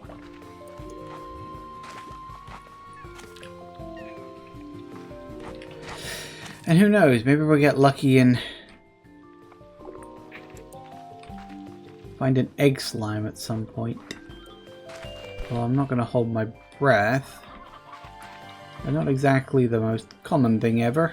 And who knows, maybe we'll get lucky and find an egg slime at some point. Well, I'm not going to hold my breath. They're not exactly the most common thing ever.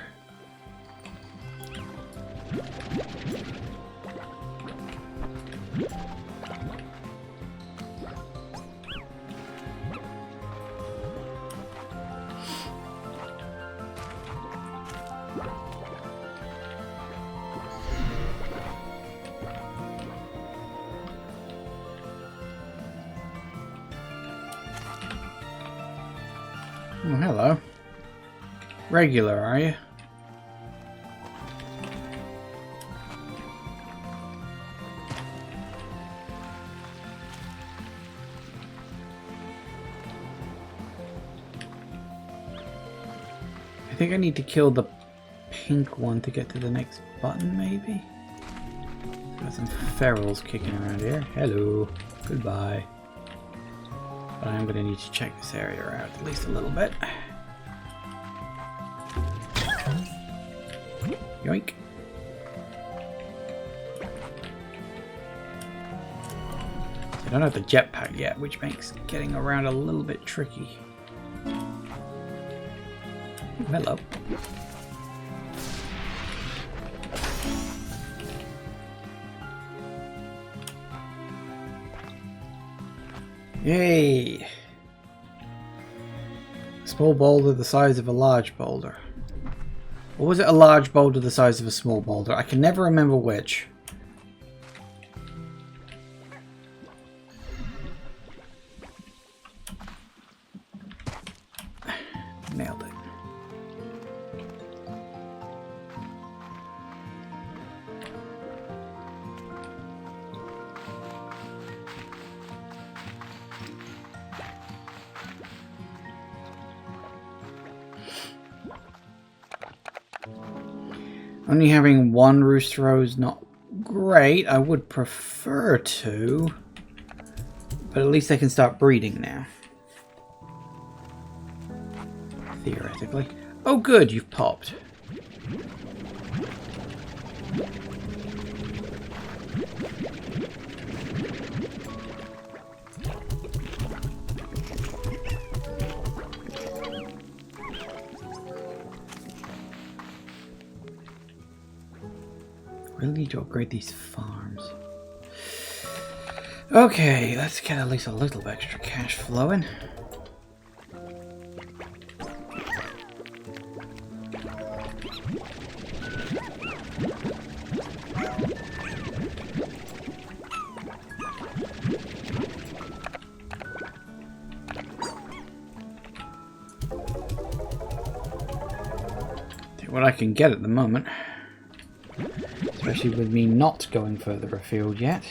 Oh, hello. Regular, are you? I think I need to kill the pink one to get to the next button, maybe? Got some ferals kicking around here. Hello. Goodbye. But I'm going to need to check this area out at least a little bit. Yoink. I don't have the jetpack yet, which makes getting around a little bit tricky. Ooh, hello. Yay! A small boulder the size of a large boulder. Or was it a large boulder the size of a small boulder? I can never remember which. Nailed it. Only having one rooster row is not great. I would prefer to, but at least they can start breeding now. Theoretically. Oh good, you've popped. Really need to upgrade these farms. Okay, let's get at least a little extra cash flowing. Take what I can get at the moment. Especially with me not going further afield yet.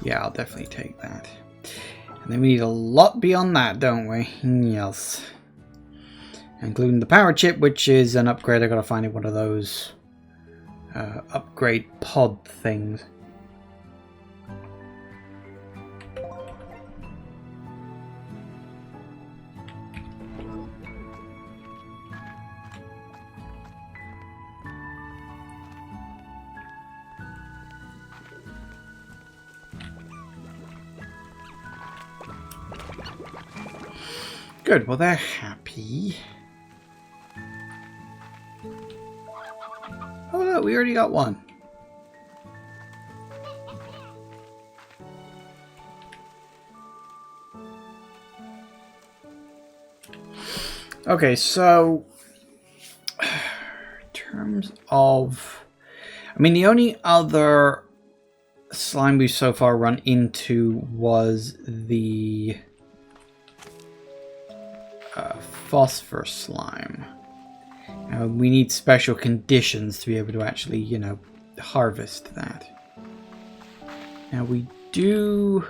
Yeah, I'll definitely take that. And then we need a lot beyond that, don't we? Yes. Including the power chip, which is an upgrade. I gotta find one of those upgrade pod things. Good, well they're happy. Oh look, we already got one. Okay, so in terms of, I mean, the only other slime we've so far run into was the phosphor slime. We need special conditions to be able to actually, you know, harvest that. Now we do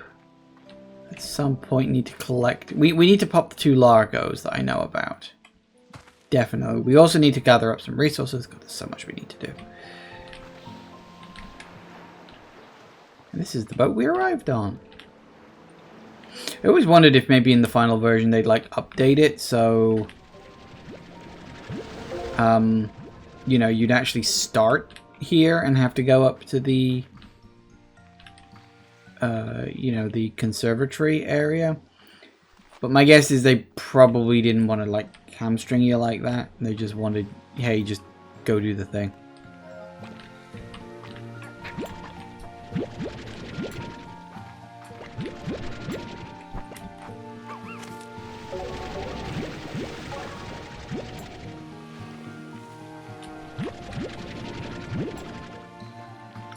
at some point need to collect, we need to pop the 2 Largos that I know about. Definitely. We also need to gather up some resources because there's so much we need to do. And this is the boat we arrived on. I always wondered if maybe in the final version they'd like update it so you know, you'd actually start here and have to go up to the you know, the conservatory area. But my guess is they probably didn't want to like hamstring you like that. They just wanted, hey, just go do the thing.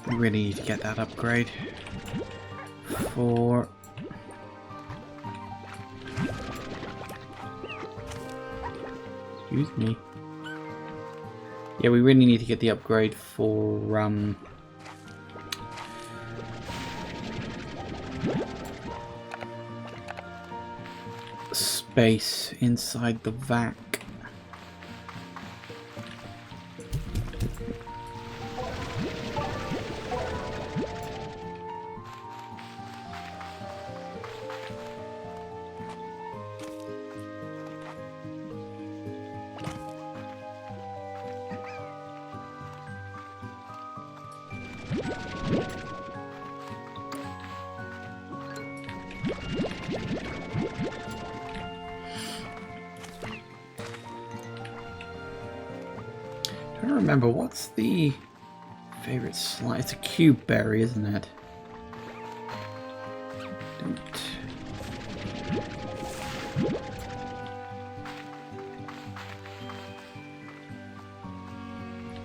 We really need to get that upgrade for excuse me. Yeah, we really need to get the upgrade for space inside the vac. I don't remember, what's the favorite slime? It's a cube berry, isn't it?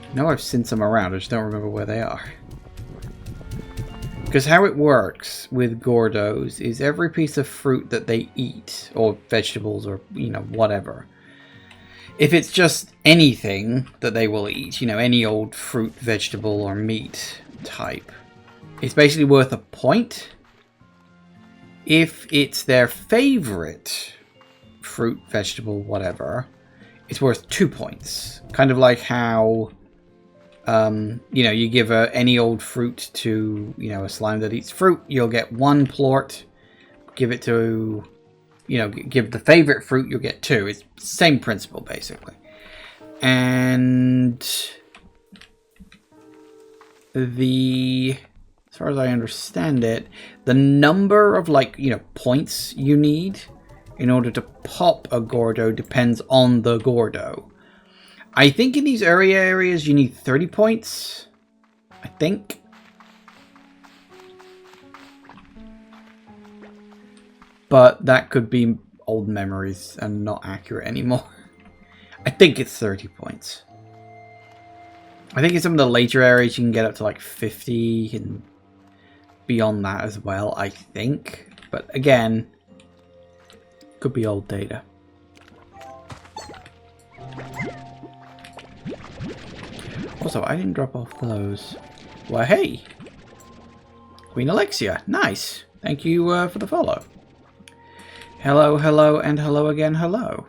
I know I've seen some around, I just don't remember where they are. Because how it works with Gordos is every piece of fruit that they eat, or vegetables, or, you know, whatever, if it's just anything that they will eat, you know, any old fruit, vegetable, or meat type, it's basically worth a point. If it's their favorite fruit, vegetable, whatever, it's worth 2 points. Kind of like how, you know, you give any old fruit to, you know, a slime that eats fruit, you'll get 1 plort. Give it to, you know, give the favorite fruit, you'll get 2. It's the same principle, basically. And the, as far as I understand it, the number of, like, you know, points you need in order to pop a Gordo depends on the Gordo. I think in these areas you need 30 points. I think. but that could be old memories and not accurate anymore. I think it's 30 points. I think in some of the later areas you can get up to like 50 and beyond that as well, I think. But again, could be old data. Also, I didn't drop off those. Well, hey! Queen Alexia, nice! Thank you for the follow. Hello, hello, and hello again, hello.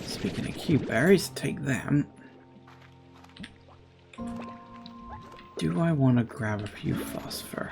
Speaking of cute berries, take them. Do I want to grab a few phosphor?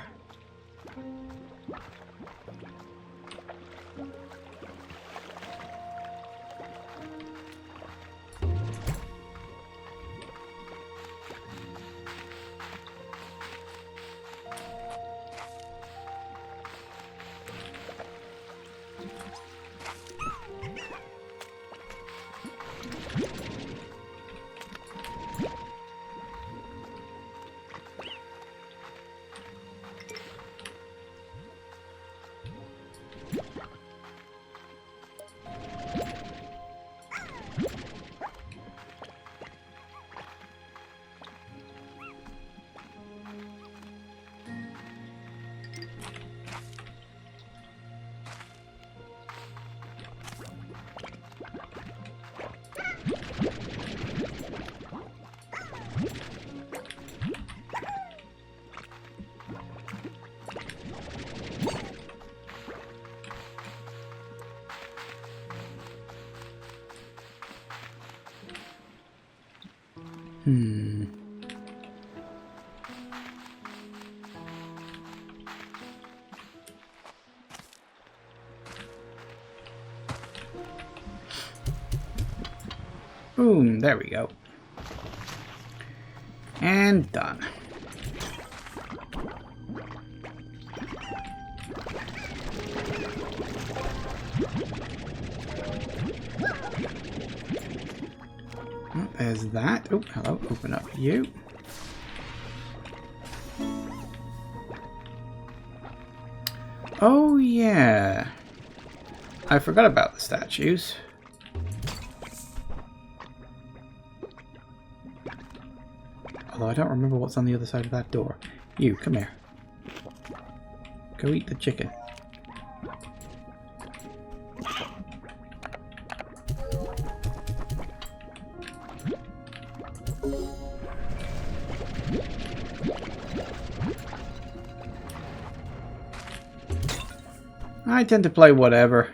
Boom, there we go. And done. Oh, there's that. Oh, hello, open up you. Oh, yeah. I forgot about the statues. Although I don't remember what's on the other side of that door. You, come here. Go eat the chicken. I tend to play whatever,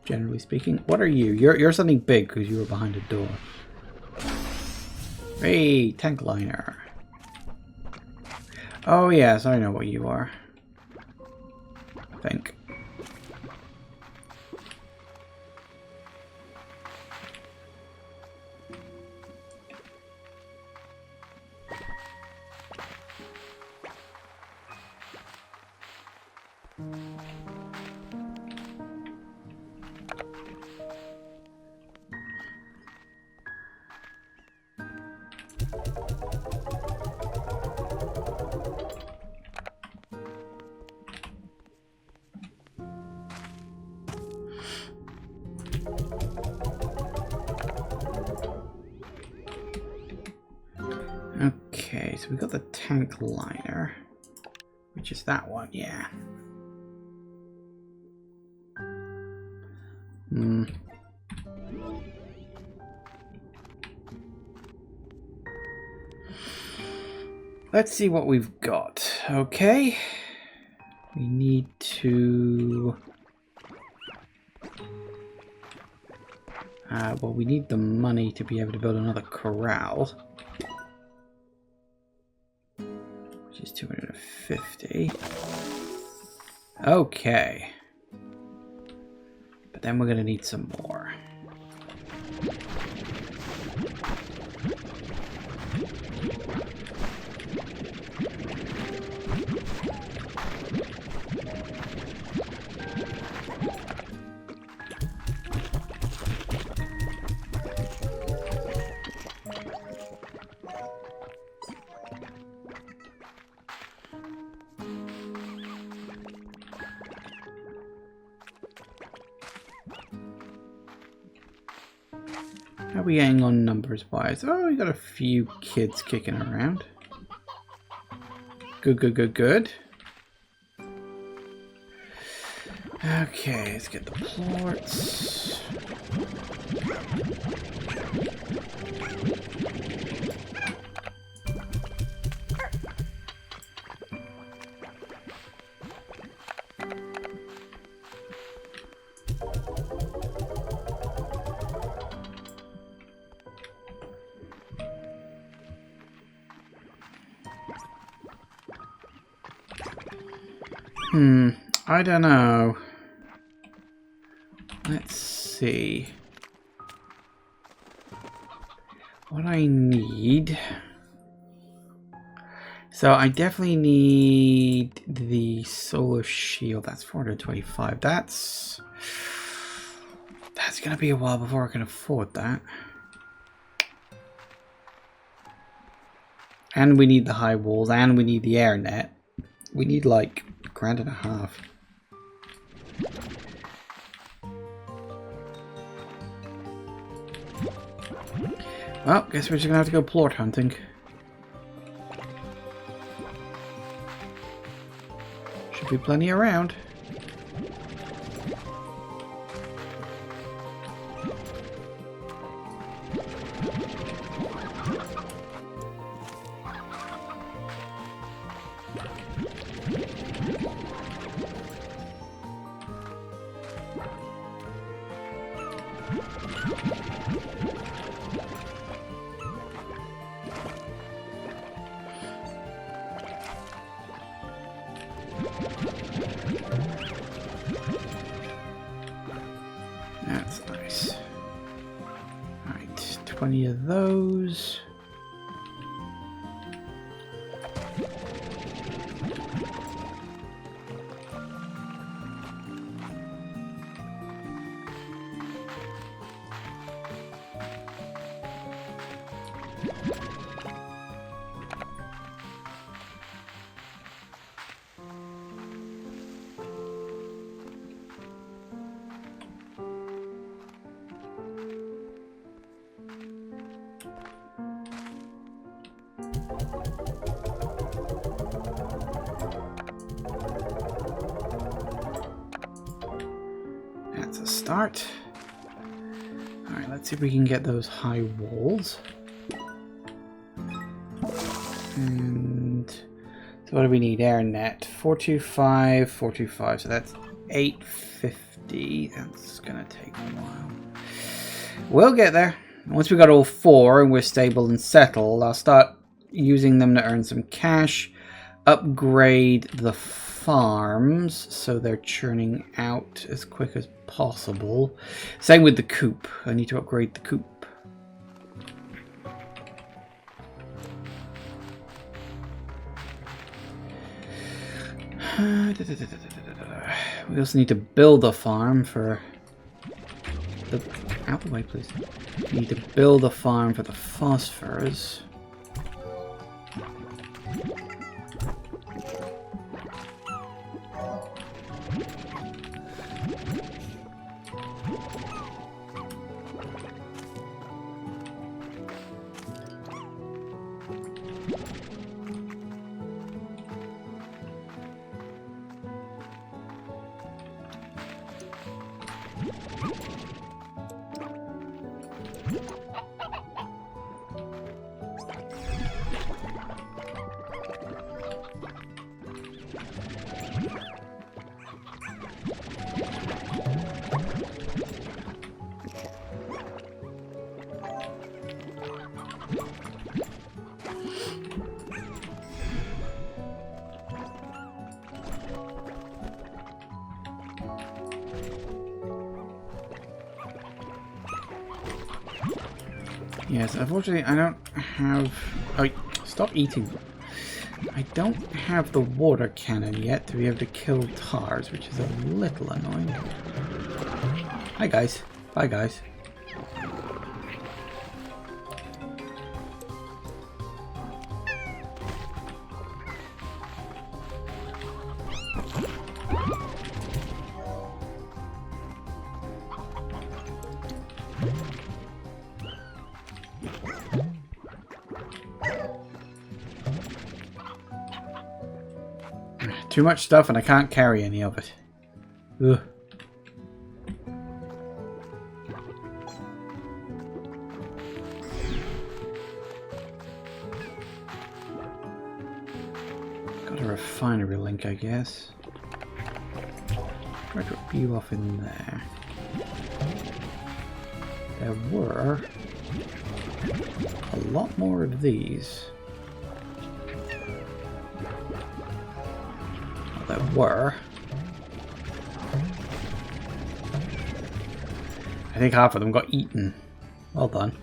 generally speaking. What are you? You're something big because you were behind a door. Hey, tank liner. Oh yes, I know what you are. I think. Okay, so we got the tank liner, which is that one, yeah. Let's see what we've got. Okay, we need to... well, we need the money to be able to build another corral. Which is 250. Okay. But then we're going to need some more. How are we getting on numbers wise? Oh, we got a few kids kicking around. Good, good, good, good. Okay, let's get the plorts. I don't know. Let's see. What I need. So I definitely need the solar shield. That's 425. That's gonna be a while before I can afford that. And we need the high walls, and we need the air net. We need like $1.5 grand. Well, guess we're just gonna have to go plort hunting. Should be plenty around. That's nice. Alright, 20 of those. That's a start. Alright, let's see if we can get those high walls. And so what do we need? Air net. 425, 425. So that's 850. That's gonna take a while. We'll get there. Once we got all four and we're stable and settled, I'll start using them to earn some cash, upgrade the farms so they're churning out as quick as possible. Same with the coop. I need to upgrade the coop. We also need to build a farm for the... Out the way, please. We need to build a farm for the phosphorus. Yes, unfortunately I don't have... Oh, stop eating. I don't have the water cannon yet to be able to kill tars, which is a little annoying. Hi guys. Bye guys. Too much stuff and I can't carry any of it. Ugh. Got a refinery link, I guess. Try to drop you off in there. There were a lot more of these. Well, there were. I think half of them got eaten. Well done.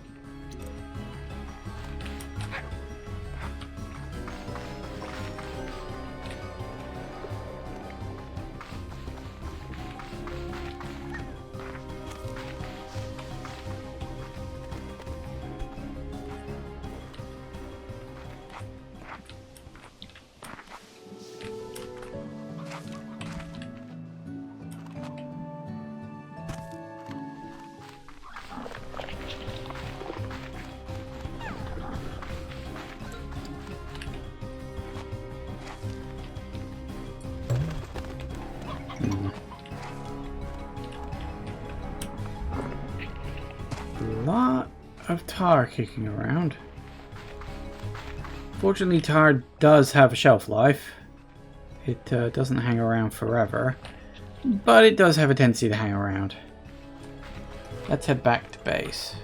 Lot of tar kicking around. Fortunately, tar does have a shelf life. It doesn't hang around forever, but it does have a tendency to hang around. Let's head back to base.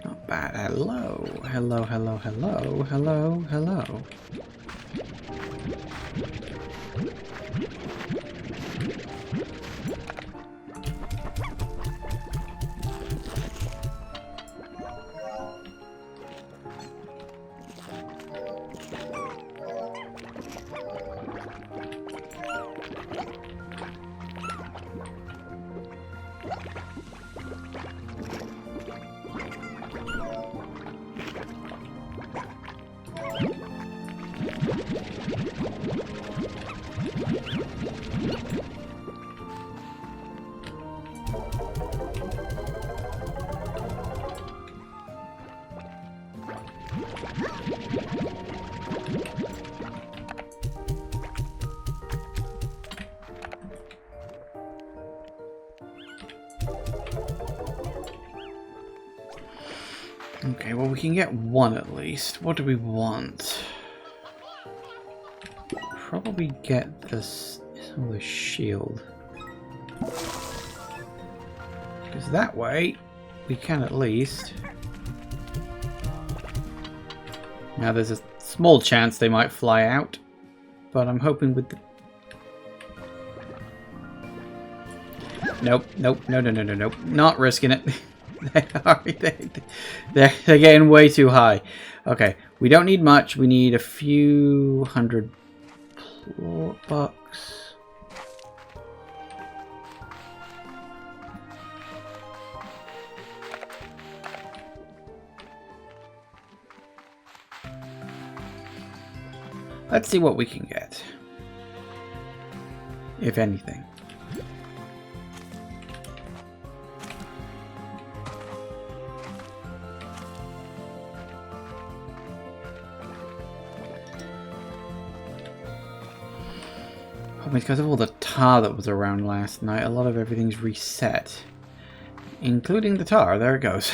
Not bad. Hello. Hello, hello, hello, hello, hello. Okay, well, we can get one at least. What do we want? Probably get this, the shield. Because that way, we can at least... Now, there's a small chance they might fly out, but I'm hoping with the... Nope, nope, no, no, no, no, nope. Not risking it. They're getting way too high. Okay, we don't need much. We need a few hundred bucks. Let's see what we can get, if anything. Because of all the tar that was around last night, a lot of everything's reset. Including the tar. There it goes.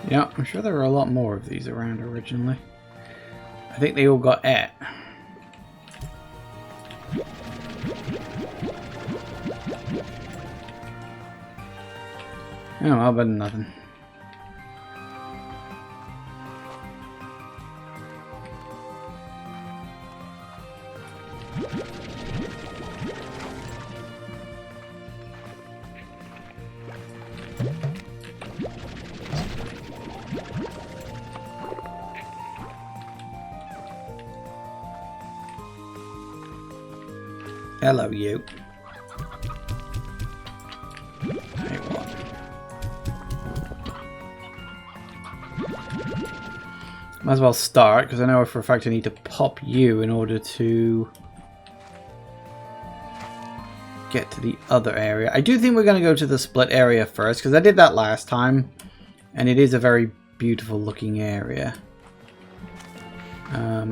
Yeah, I'm sure there were a lot more of these around originally. I think they all got ate. Oh, well, better than nothing. Hello, you. Hey, what? Might as well start, because I know for a fact I need to pop you in order to get to the other area. I do think we're going to go to the split area first, because I did that last time, and it is a very beautiful looking area.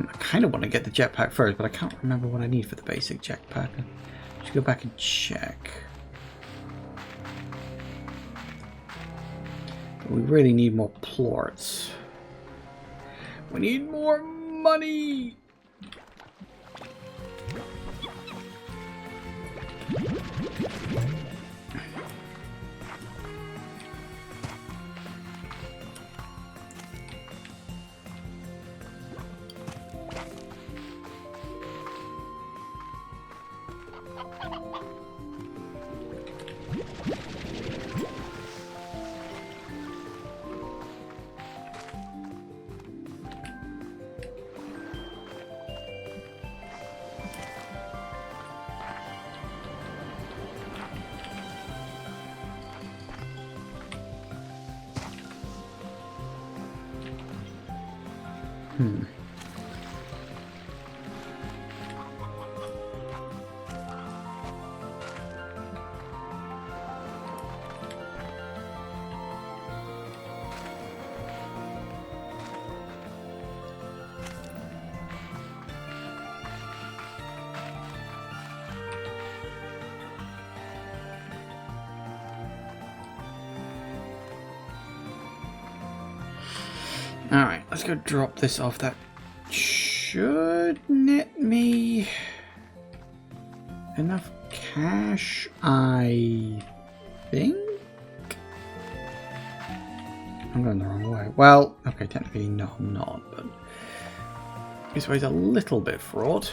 I kind of want to get the jetpack first, but I can't remember what I need for the basic jetpack. I should go back and check. But we really need more plorts. We need more money! Alright, let's go drop this off. That should net me enough cash, I think? I'm going the wrong way. Well, okay, technically no, I'm not, but this way's a little bit fraught.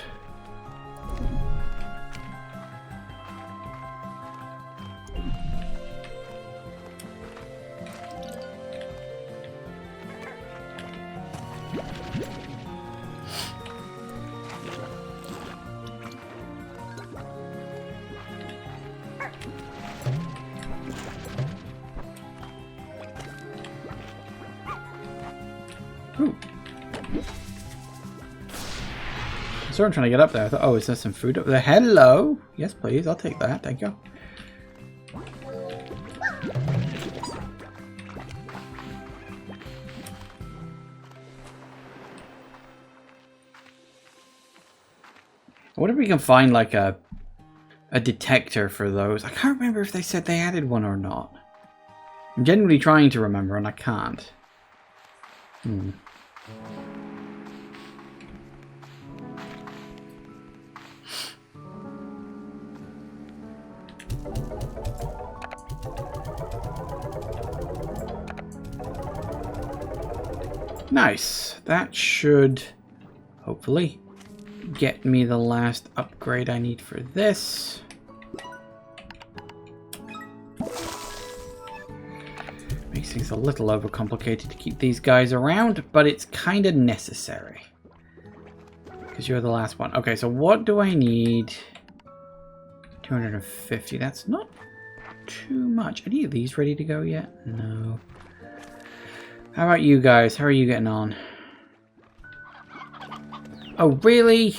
So I'm trying to get up there. I thought, oh, is there some food up there? Hello! Yes, please. I'll take that. Thank you. I wonder if we can find like a detector for those. I can't remember if they said they added one or not. I'm genuinely trying to remember and I can't. Nice. That should hopefully get me the last upgrade I need for this. makes things a little overcomplicated to keep these guys around, but it's kind of necessary. Because you're the last one. Okay, so what do I need? 250. That's not too much. Are any of these ready to go yet? No. How about you guys? How are you getting on? Oh, really?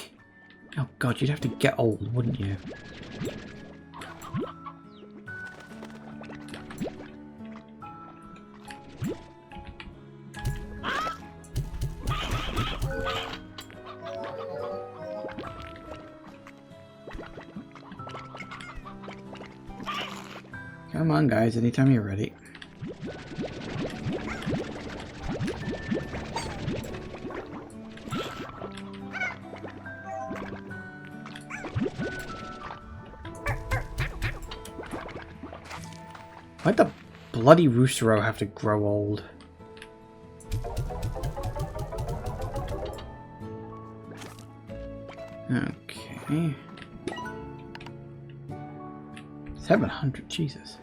Oh, God, you'd have to get old, wouldn't you? Come on, guys, anytime you're ready. Why'd the bloody Roostero have to grow old? Okay. 700, Jesus.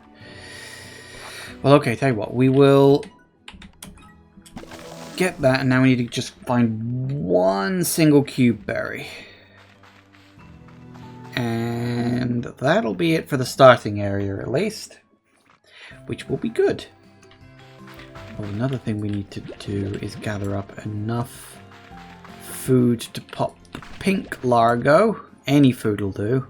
Well, okay, tell you what, we will get that, and now we need to just find one single cube berry. And that'll be it for the starting area, at least. Which will be good. Well, another thing we need to do is gather up enough food to pop the pink Largo. Any food will do.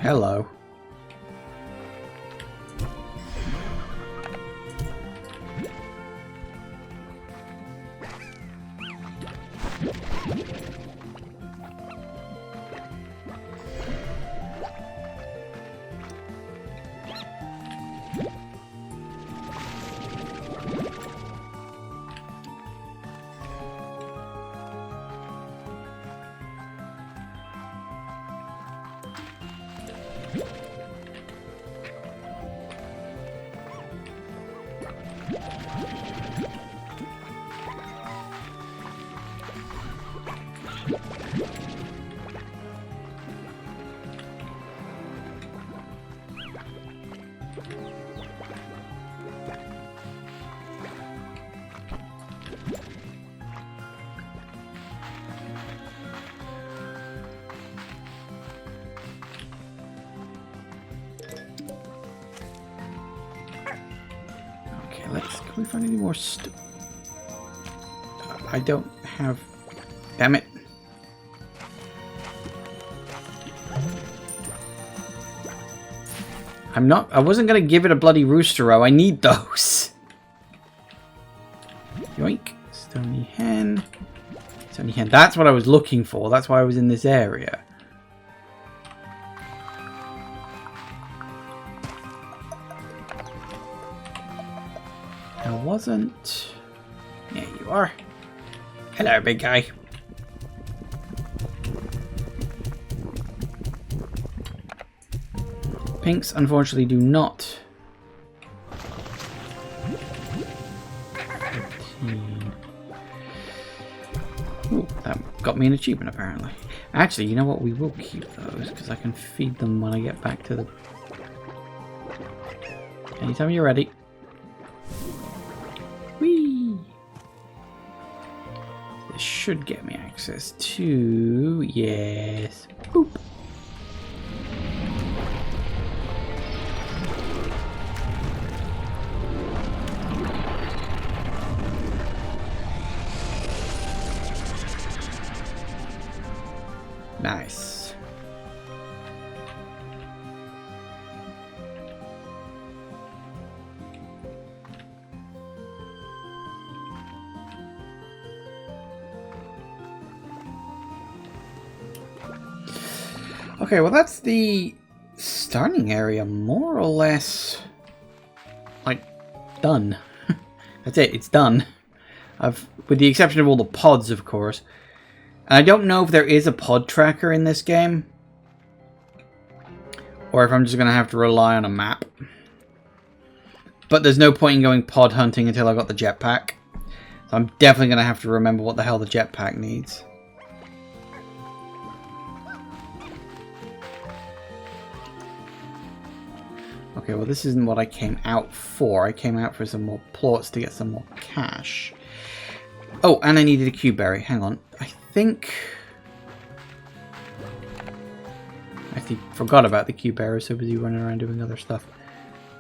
Hello. Can we find any more stuff? I don't have... Damn it. I wasn't going to give it a bloody Roostero. I need those. Yoink. Stony hen. Stony hen. That's what I was looking for. That's why I was in this area. Wasn't. There you are. Hello, big guy. Pinks, unfortunately, do not. 15. Ooh, that got me an achievement, apparently. Actually, you know what? We will keep those, because I can feed them when I get back to the... Anytime you're ready. Should get me access to... Yes. Boop. Nice. Okay, well that's the starting area more or less, like, done. That's it, it's done. with the exception of all the pods, of course. And I don't know if there is a pod tracker in this game, or if I'm just going to have to rely on a map. But there's no point in going pod hunting until I got the jetpack. So I'm definitely going to have to remember what the hell the jetpack needs. Okay, well this isn't what I came out for. I came out for some more plots to get some more cash. Oh, and I needed a Q-berry. Hang on. I think... I actually forgot about the Q-berry, so busy running around doing other stuff.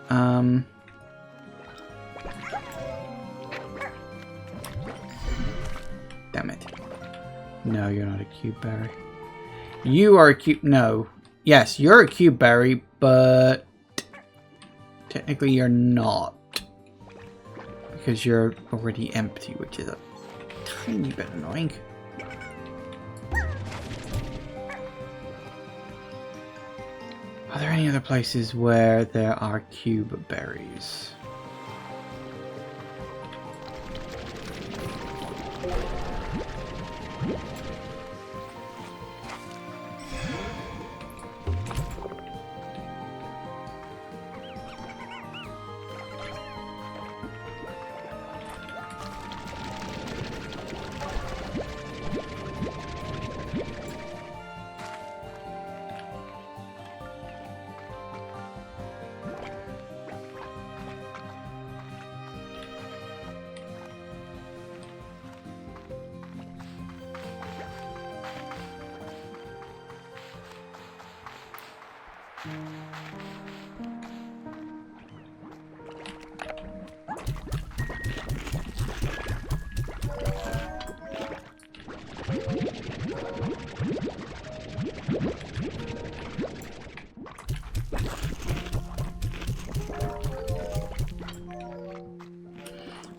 Damn it. No, you're not a Q-berry. You are a Q... No. Yes, you're a Q-berry, but... technically you're not. Because you're already empty, which is a tiny bit annoying. Are there any other places where there are cube berries?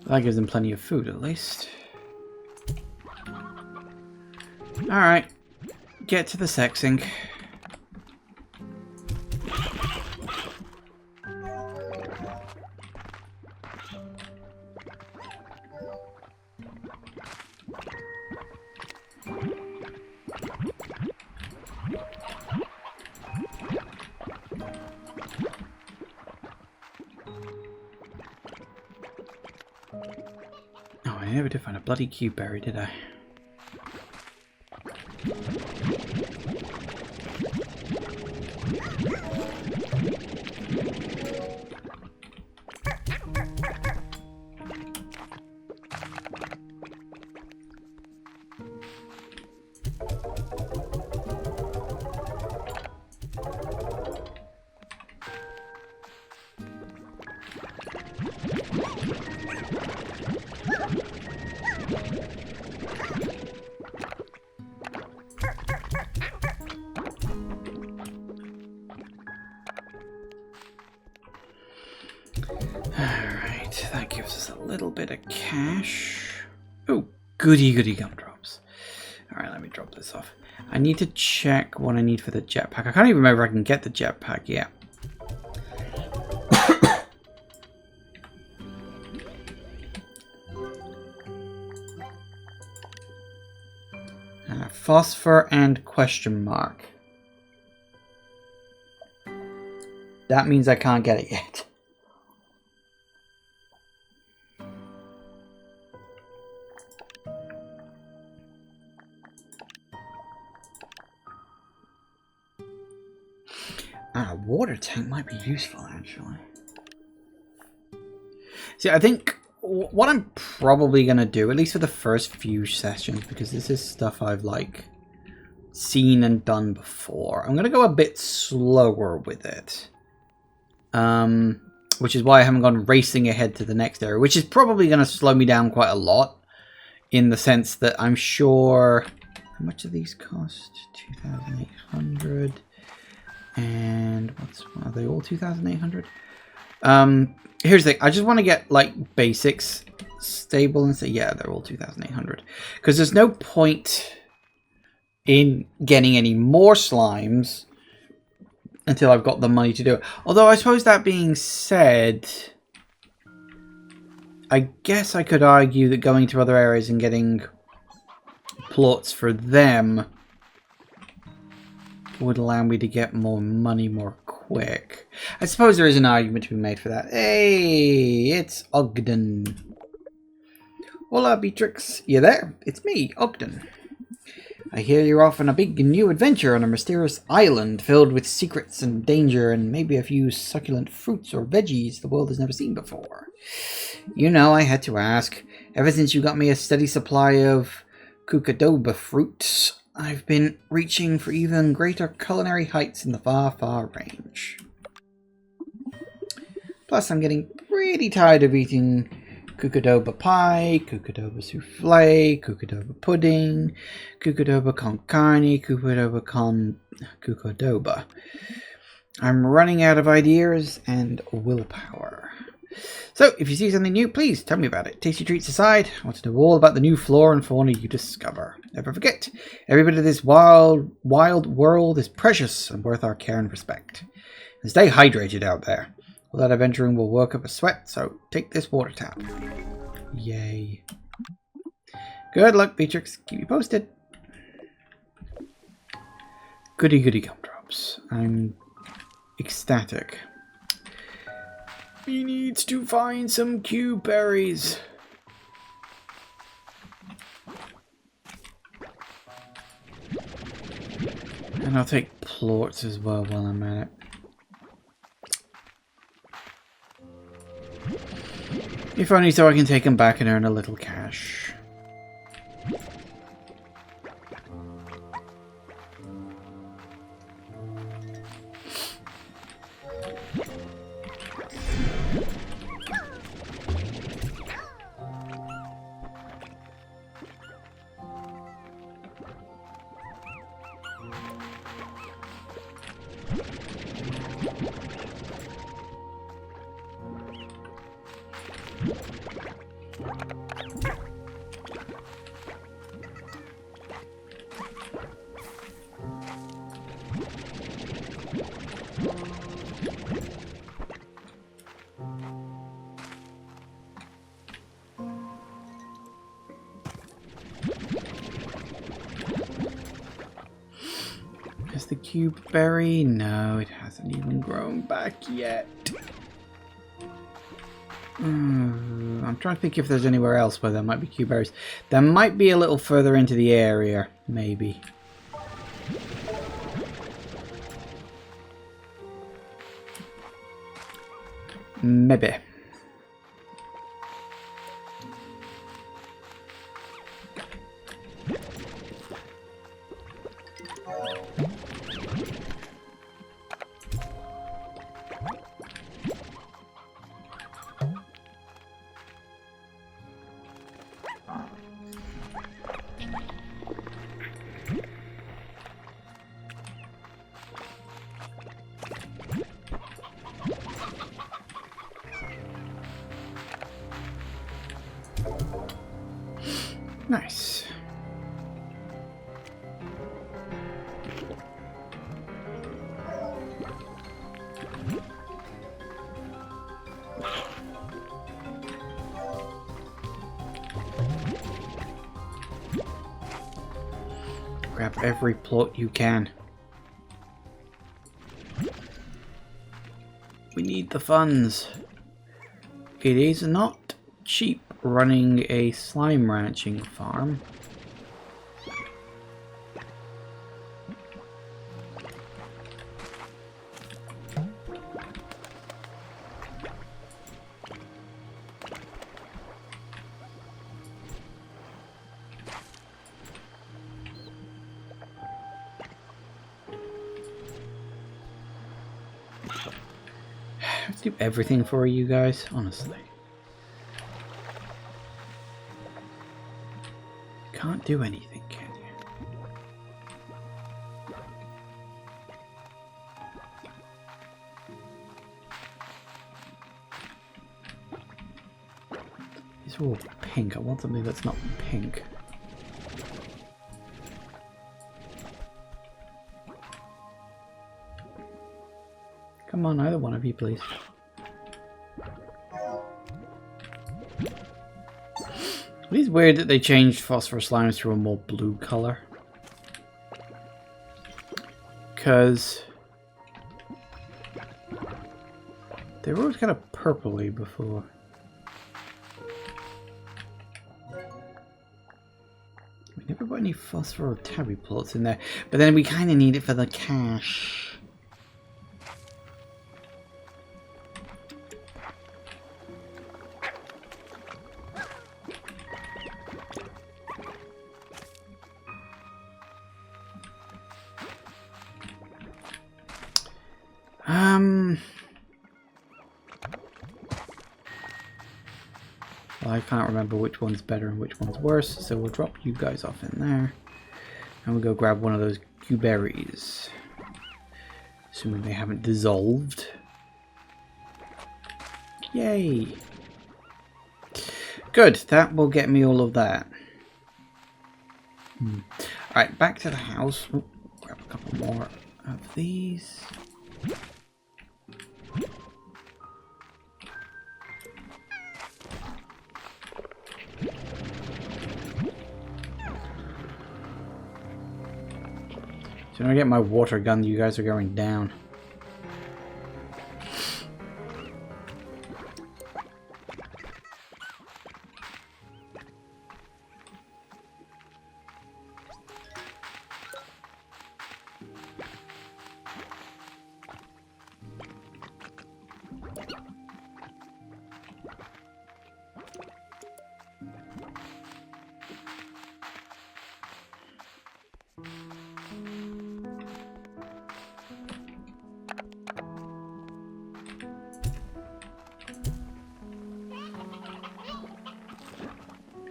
That gives them plenty of food, at least. Alright. Get to the sexing. Oh, I never did find a bloody Q-berry, did I? Alright, that gives us a little bit of cash. Oh, goody goody gumdrops. Alright, let me drop this off. I need to check what I need for the jetpack. I can't even remember if I can get the jetpack yet. Phosphor and question mark. That means I can't get it yet. A water tank might be useful, actually. See, I think what I'm probably going to do, at least for the first few sessions, because this is stuff I've, like, seen and done before, I'm going to go a bit slower with it. Which is why I haven't gone racing ahead to the next area, which is probably going to slow me down quite a lot, in the sense that I'm sure... How much do these cost? 2,800... And are they all 2,800? Here's the thing. I just want to get like basics stable and say, yeah, they're all 2,800. Because there's no point in getting any more slimes until I've got the money to do it. Although I suppose that being said, I guess I could argue that going to other areas and getting plots for them would allow me to get more money more quick. I suppose there is an argument to be made for that. Hey, it's Ogden. Hola, Beatrix. You there? It's me, Ogden. I hear you're off on a big new adventure on a mysterious island filled with secrets and danger and maybe a few succulent fruits or veggies the world has never seen before. You know, I had to ask. Ever since you got me a steady supply of Cucadoba fruits, I've been reaching for even greater culinary heights in the far, far range. Plus, I'm getting pretty tired of eating Cucadoba pie, Cucadoba souffle, Cucadoba pudding, Cucadoba con carne, Cucadoba con Cucadoba. I'm running out of ideas and willpower. So, if you see something new, please tell me about it. Tasty treats aside, I want to know all about the new flora and fauna you discover. Never forget, every bit of this wild world is precious and worth our care and respect. And stay hydrated out there. All that adventuring will work up a sweat, so take this water tap. Yay. Good luck, Beatrix. Keep you posted. Goody goody gumdrops. I'm ecstatic. He needs to find some cube berries. And I'll take plorts as well while I'm at it. If only so I can take them back and earn a little cash. Has the cube berry? No, it hasn't even grown back yet. I'm trying to think if there's anywhere else where there might be cube berries. There might be a little further into the area, maybe. Maybe. Nice. Grab every plot you can. We need the funds. It is not cheap running a slime ranching farm. Let's do everything for you guys, honestly. Can't do anything, can you? These are all pink. I want something that's not pink. Come on, either one of you, please. It is weird that they changed phosphor slimes to a more blue color. Because they were always kind of purpley before. We never put any phosphor or tabby plots in there, but then we kind of need it for the cache. Well, I can't remember which one's better and which one's worse, so we'll drop you guys off in there. And we'll go grab one of those Q-berries. Assuming they haven't dissolved. Yay! Good, that will get me all of that. Alright, back to the house. Ooh, grab a couple more of these. So when I get my water gun, you guys are going down.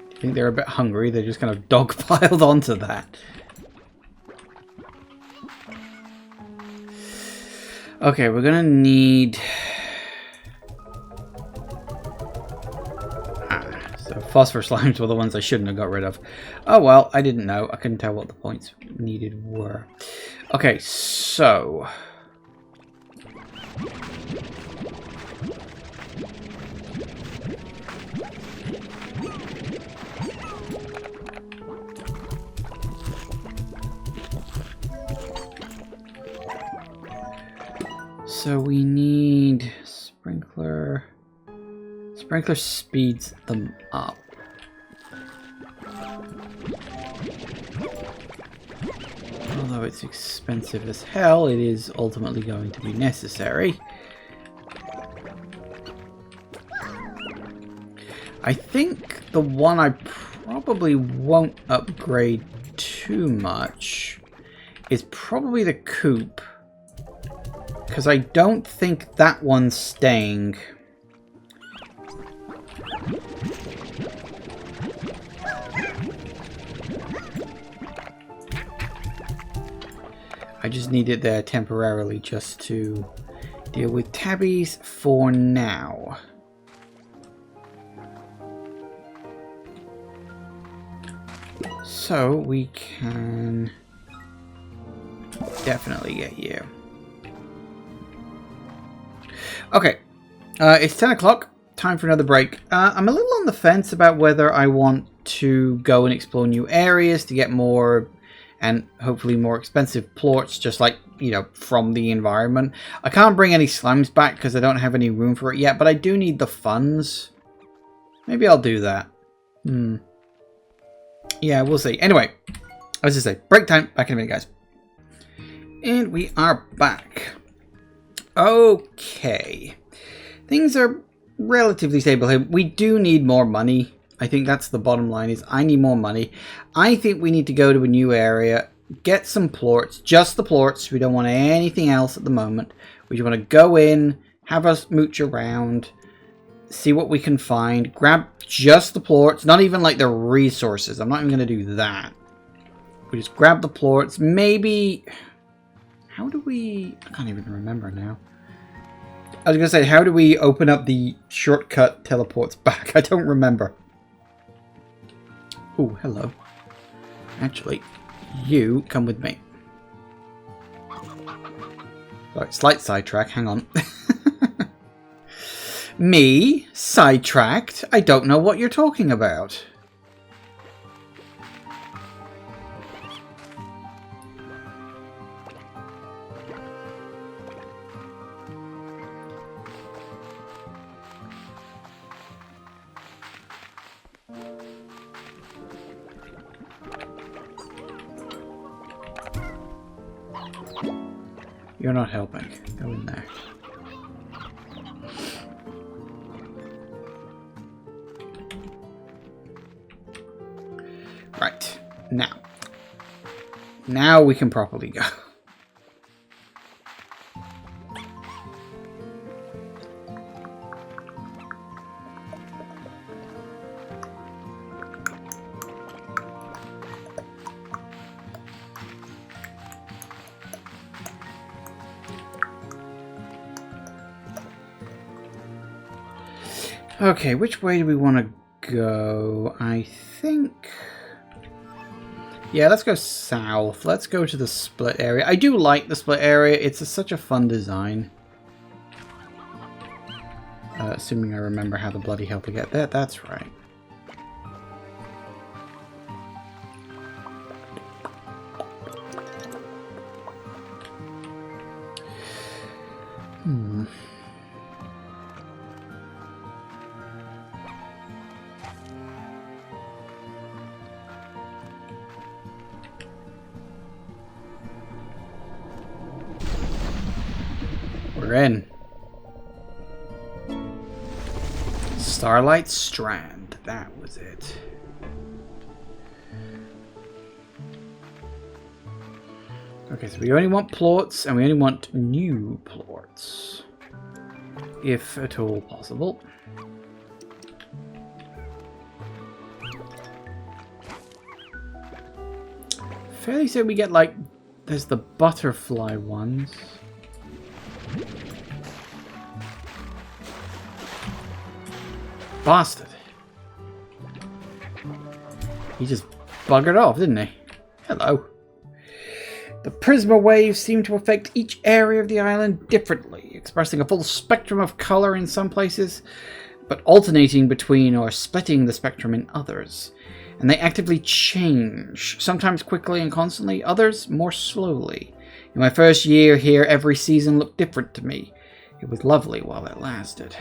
I think they're a bit hungry. They're just kind of dogpiled onto that. Okay, we're gonna need... so phosphor slimes were the ones I shouldn't have got rid of. Oh well, I didn't know. I couldn't tell what the points needed were. Okay, so... So we need sprinkler. Sprinkler speeds them up. Although it's expensive as hell, it is ultimately going to be necessary. I think the one I probably won't upgrade too much is probably the coop. Because I don't think that one's staying. I just need it there temporarily just to deal with tabbies for now. So we can definitely get you. Okay, it's 10 o'clock. Time for another break. I'm a little on the fence about whether I want to go and explore new areas to get more and hopefully more expensive plorts, just like, you know, from the environment. I can't bring any slimes back because I don't have any room for it yet, but I do need the funds. Maybe I'll do that. Yeah, we'll see. Anyway, as I say, break time. Back in a minute, guys. And we are back. Okay. Things are relatively stable here. We do need more money. I think that's the bottom line, is I need more money. I think we need to go to a new area, get some plorts, just the plorts. We don't want anything else at the moment. We just want to go in, have us mooch around, see what we can find, grab just the plorts, not even like the resources. I'm not even going to do that. We just grab the plorts. Maybe... How do we... I can't even remember now. I was going to say, how do we open up the shortcut teleports back? I don't remember. Oh, hello. Actually, you come with me. Sorry, slight sidetrack. Hang on. Me? Sidetracked? I don't know what you're talking about. You're not helping. Go in there. Right. Now. Now we can properly go. Okay, which way do we want to go? I think... Yeah, let's go south. Let's go to the split area. I do like the split area. It's such a fun design. Assuming I remember how the bloody hell to get there. That's right. We're in. Starlight Strand. That was it. Okay, so we only want plorts, and we only want new plorts. If at all possible. Fairly soon we get, like, there's the butterfly ones. Bastard. He just buggered off, didn't he? Hello. The Prisma waves seem to affect each area of the island differently, expressing a full spectrum of color in some places, but alternating between or splitting the spectrum in others. And they actively change, sometimes quickly and constantly, others more slowly. In my first year here, every season looked different to me. It was lovely while it lasted.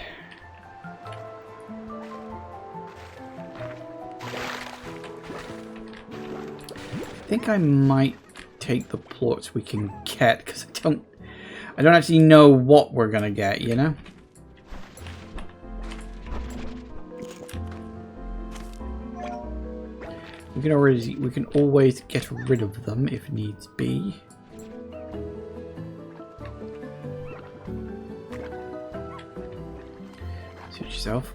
I think I might take the plorts we can get, because I don't actually know what we're gonna get, you know? We can always get rid of them if needs be. Suit yourself.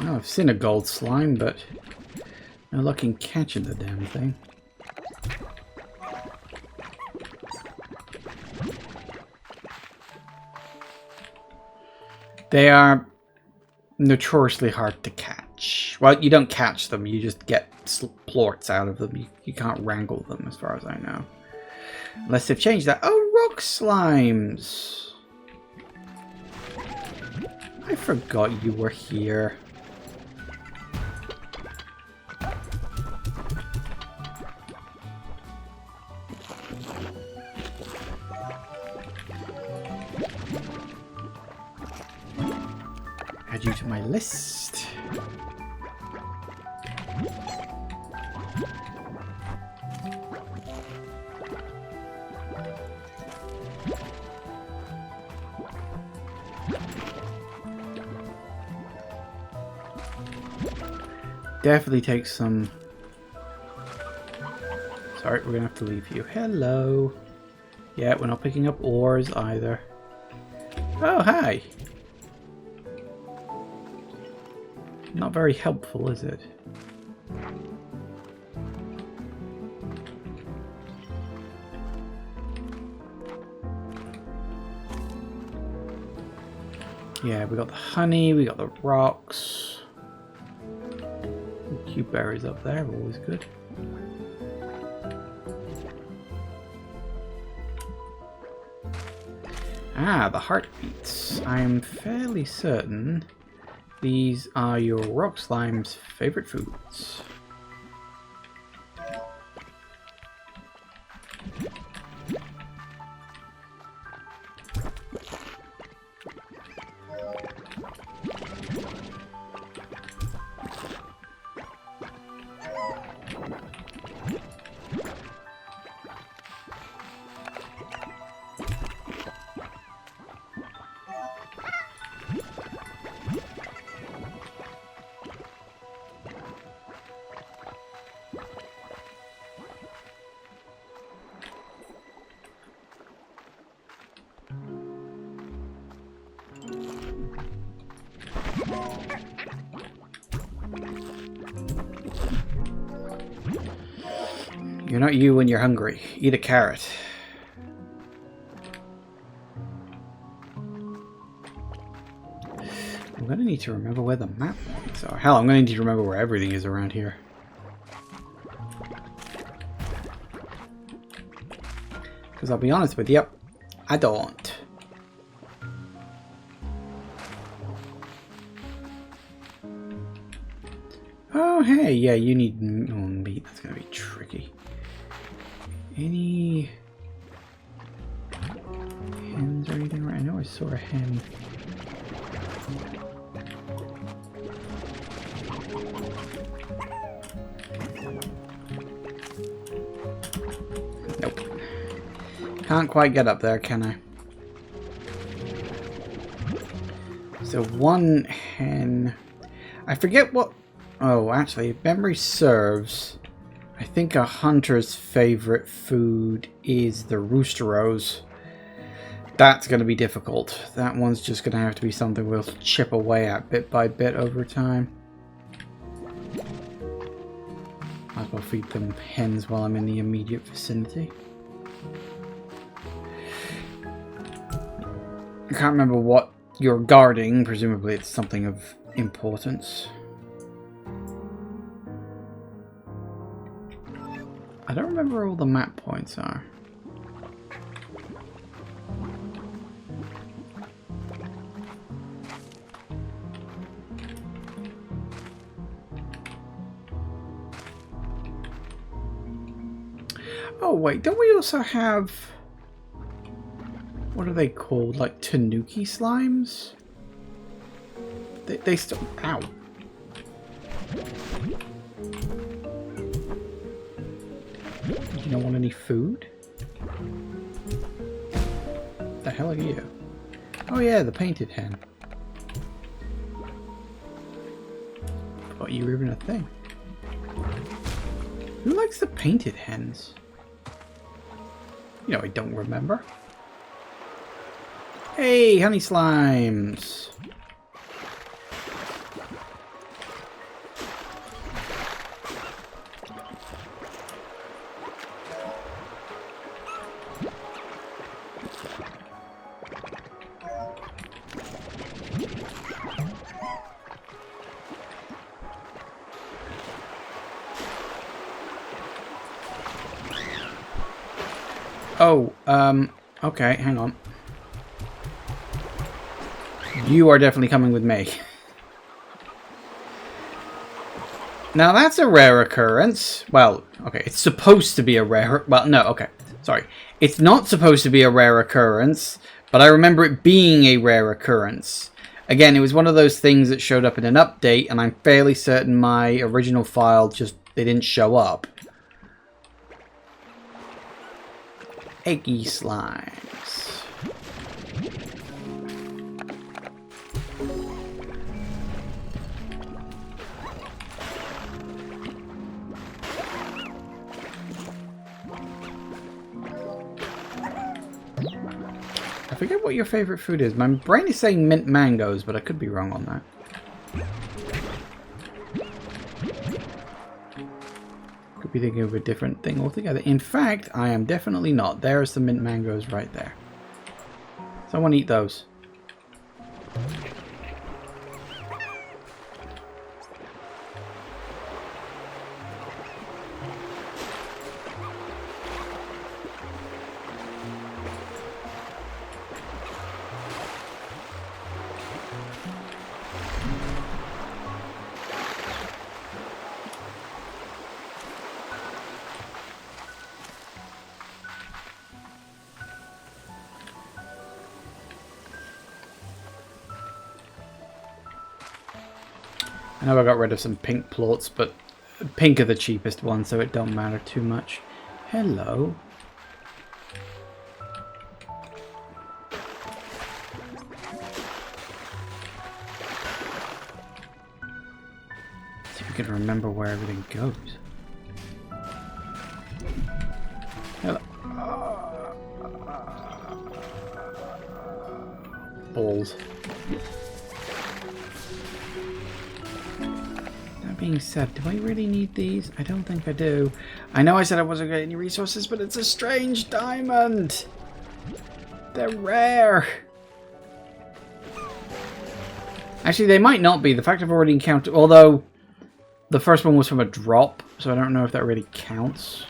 I've seen a gold slime, but no luck in catching the damn thing. They are notoriously hard to catch. Well, you don't catch them, you just get plorts out of them. You can't wrangle them, as far as I know. Unless they've changed that. Oh, rock slimes! I forgot you were here. Add you to my list. Definitely take some. Sorry, we're gonna have to leave you. Hello. Yeah, we're not picking up ores either. Oh, hi. Not very helpful, is it? Yeah, we got the honey, we got the rocks. Cute berries up there, always good. Ah, the heartbeats. I'm fairly certain these are your rock slime's favorite foods. You're not you when you're hungry. Eat a carrot. I'm gonna need to remember where the map points are. Hell, I'm gonna need to remember where everything is around here. Because I'll be honest with you, I don't. Oh, hey, yeah, you need meat. That's gonna be tricky. Any hens or anything? Right? I know I saw a hen. Nope. Can't quite get up there, can I? So one hen. I forget what. Oh, actually, if memory serves, I think a hunter's favorite food is the roosteros. That's going to be difficult. That one's just going to have to be something we'll chip away at bit by bit over time. Might as well feed them hens while I'm in the immediate vicinity. I can't remember what you're guarding. Presumably it's something of importance. I don't remember where all the map points are. Oh wait, don't we also have... What are they called? Like Tanuki slimes? They still... Ow. You don't want any food? The hell are you? Oh yeah, the painted hen. Forgot you were even a thing. Who likes the painted hens? You know, I don't remember. Hey, honey slimes! Oh, okay, hang on. You are definitely coming with me. Now that's a rare occurrence. Well, okay, it's supposed to be a rare... Well, no, okay, sorry. It's not supposed to be a rare occurrence, but I remember it being a rare occurrence. Again, it was one of those things that showed up in an update, and I'm fairly certain my original file just... They didn't show up. Eggy slimes. I forget what your favorite food is. My brain is saying mint mangoes, but I could be wrong on that. Could be thinking of a different thing altogether. In fact, I am definitely not. There's the mint mangoes right there. Someone eat those. I know I got rid of some pink plots, but pink are the cheapest ones, so it don't matter too much. Hello. See if we can remember where everything goes. Hello. Balls. That being said, do I really need these? I don't think I do. I know I said I wasn't getting any resources, but it's a strange diamond. They're rare. Actually, they might not be. The fact I've already encountered... Although, the first one was from a drop, so I don't know if that really counts.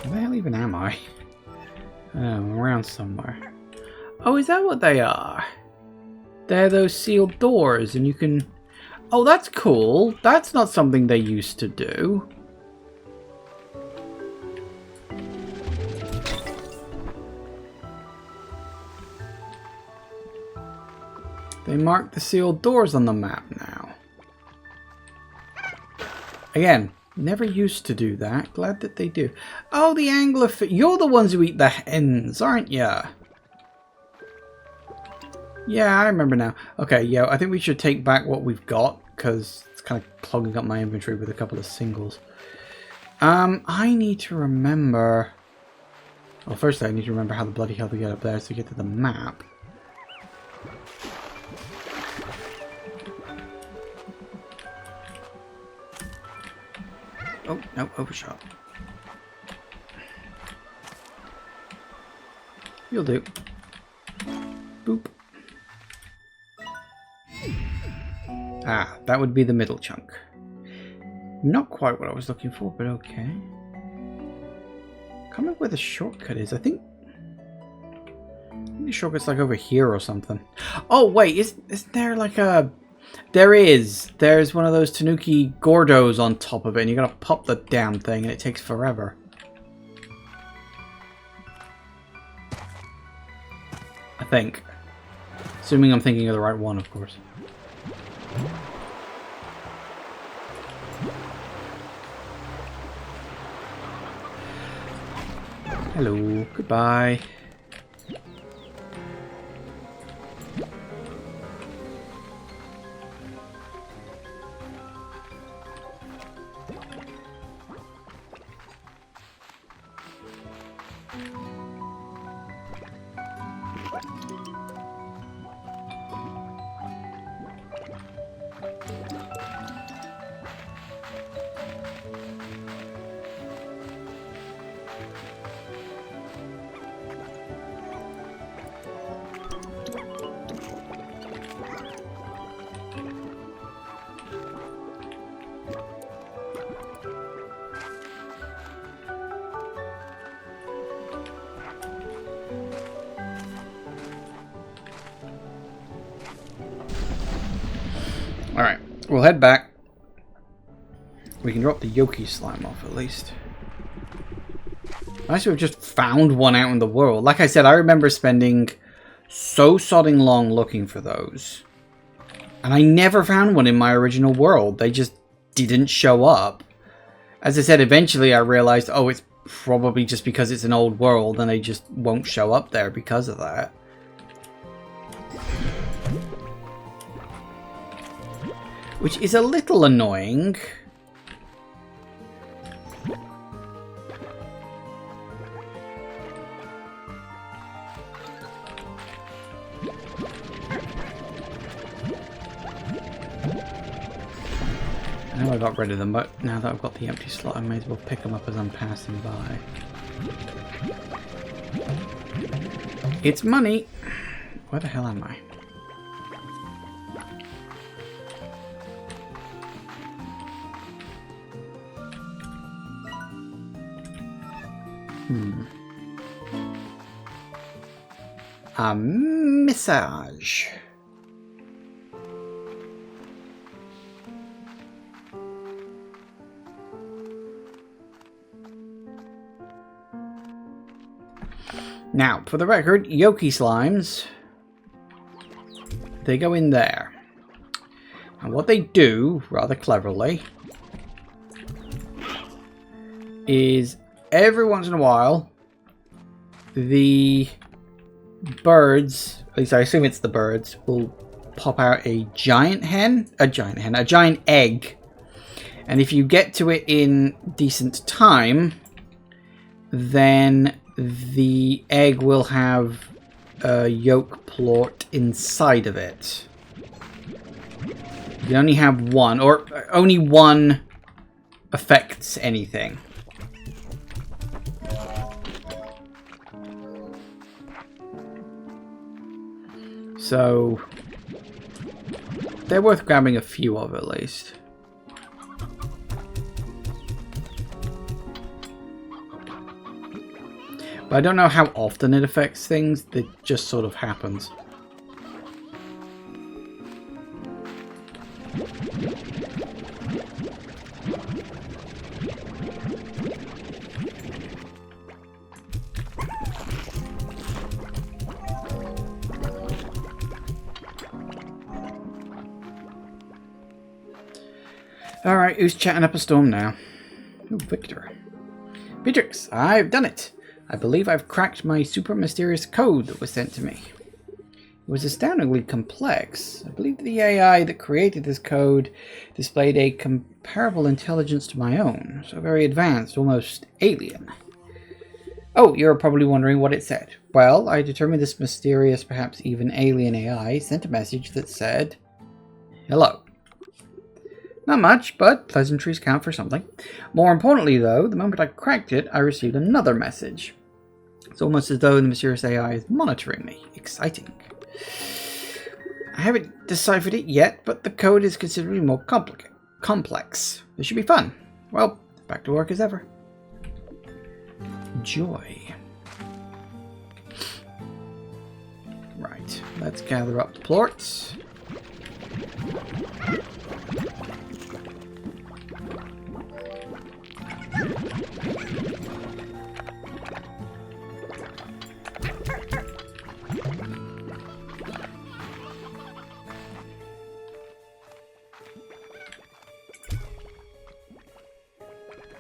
Where the hell even am I? Oh, I'm around somewhere. Oh, is that what they are? They're those sealed doors, and you can... Oh, that's cool. That's not something they used to do. They mark the sealed doors on the map now. Again, never used to do that. Glad that they do. Oh, the anglerfish. You're the ones who eat the hens, aren't ya? Yeah, I remember now. Okay, yeah, I think we should take back what we've got, because it's kind of clogging up my inventory with a couple of singles. I need to remember... Well, firstly, I need to remember how the bloody hell to get up there to get to the map. Oh, no, overshot. You'll do. Boop. Ah, that would be the middle chunk. Not quite what I was looking for, but okay. Can't remember where the shortcut is. I think the shortcut's like over here or something. Oh, wait, isn't there like a... There is. There's one of those Tanuki Gordos on top of it, and you gotta pop the damn thing, and it takes forever. I think. Assuming I'm thinking of the right one, of course. Hello. Goodbye. Alright, we'll head back. We can drop the Yoki slime off at least. I should have just found one out in the world. Like I said, I remember spending so sodding long looking for those. And I never found one in my original world. They just didn't show up. As I said, eventually I realized, oh, it's probably just because it's an old world and they just won't show up there because of that. Which is a little annoying. I know I got rid of them, but now that I've got the empty slot, I may as well pick them up as I'm passing by. It's money! Where the hell am I? A massage. Now, for the record, Yoki slimes, they go in there. And what they do, rather cleverly, is every once in a while, the birds, at least I assume it's the birds, will pop out a giant egg. And if you get to it in decent time, then the egg will have a yolk plort inside of it. You can only have one, or only one affects anything. So they're worth grabbing a few of at least. But I don't know how often it affects things, it just sort of happens. Alright, who's chatting up a storm now? Oh, Victor. Beatrix, I've done it! I believe I've cracked my super mysterious code that was sent to me. It was astoundingly complex. I believe the AI that created this code displayed a comparable intelligence to my own, so very advanced, almost alien. Oh, you're probably wondering what it said. Well, I determined this mysterious, perhaps even alien AI sent a message that said, "Hello." Not much, but pleasantries count for something. More importantly, though, the moment I cracked it, I received another message. It's almost as though the mysterious AI is monitoring me. Exciting. I haven't deciphered it yet, but the code is considerably more complex. This should be fun. Well, back to work as ever. Joy. Right, let's gather up the plorts.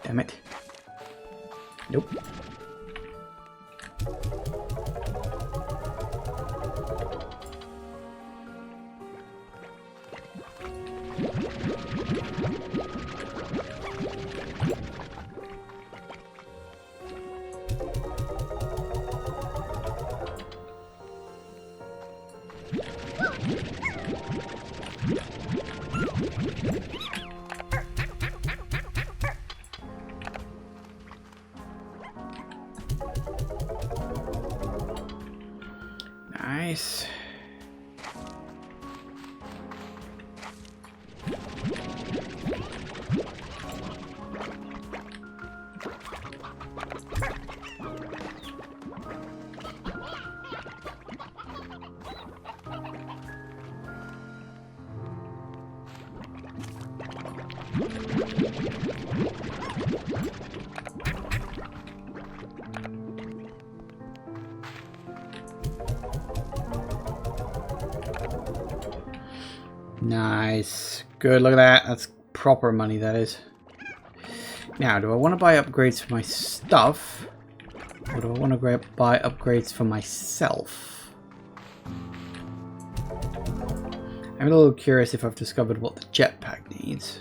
Damn it. Nope. Nice. Nice. Good, look at that. That's proper money, that is. Now, do I want to buy upgrades for my stuff? Or do I want to buy upgrades for myself? I'm a little curious if I've discovered what the jetpack needs.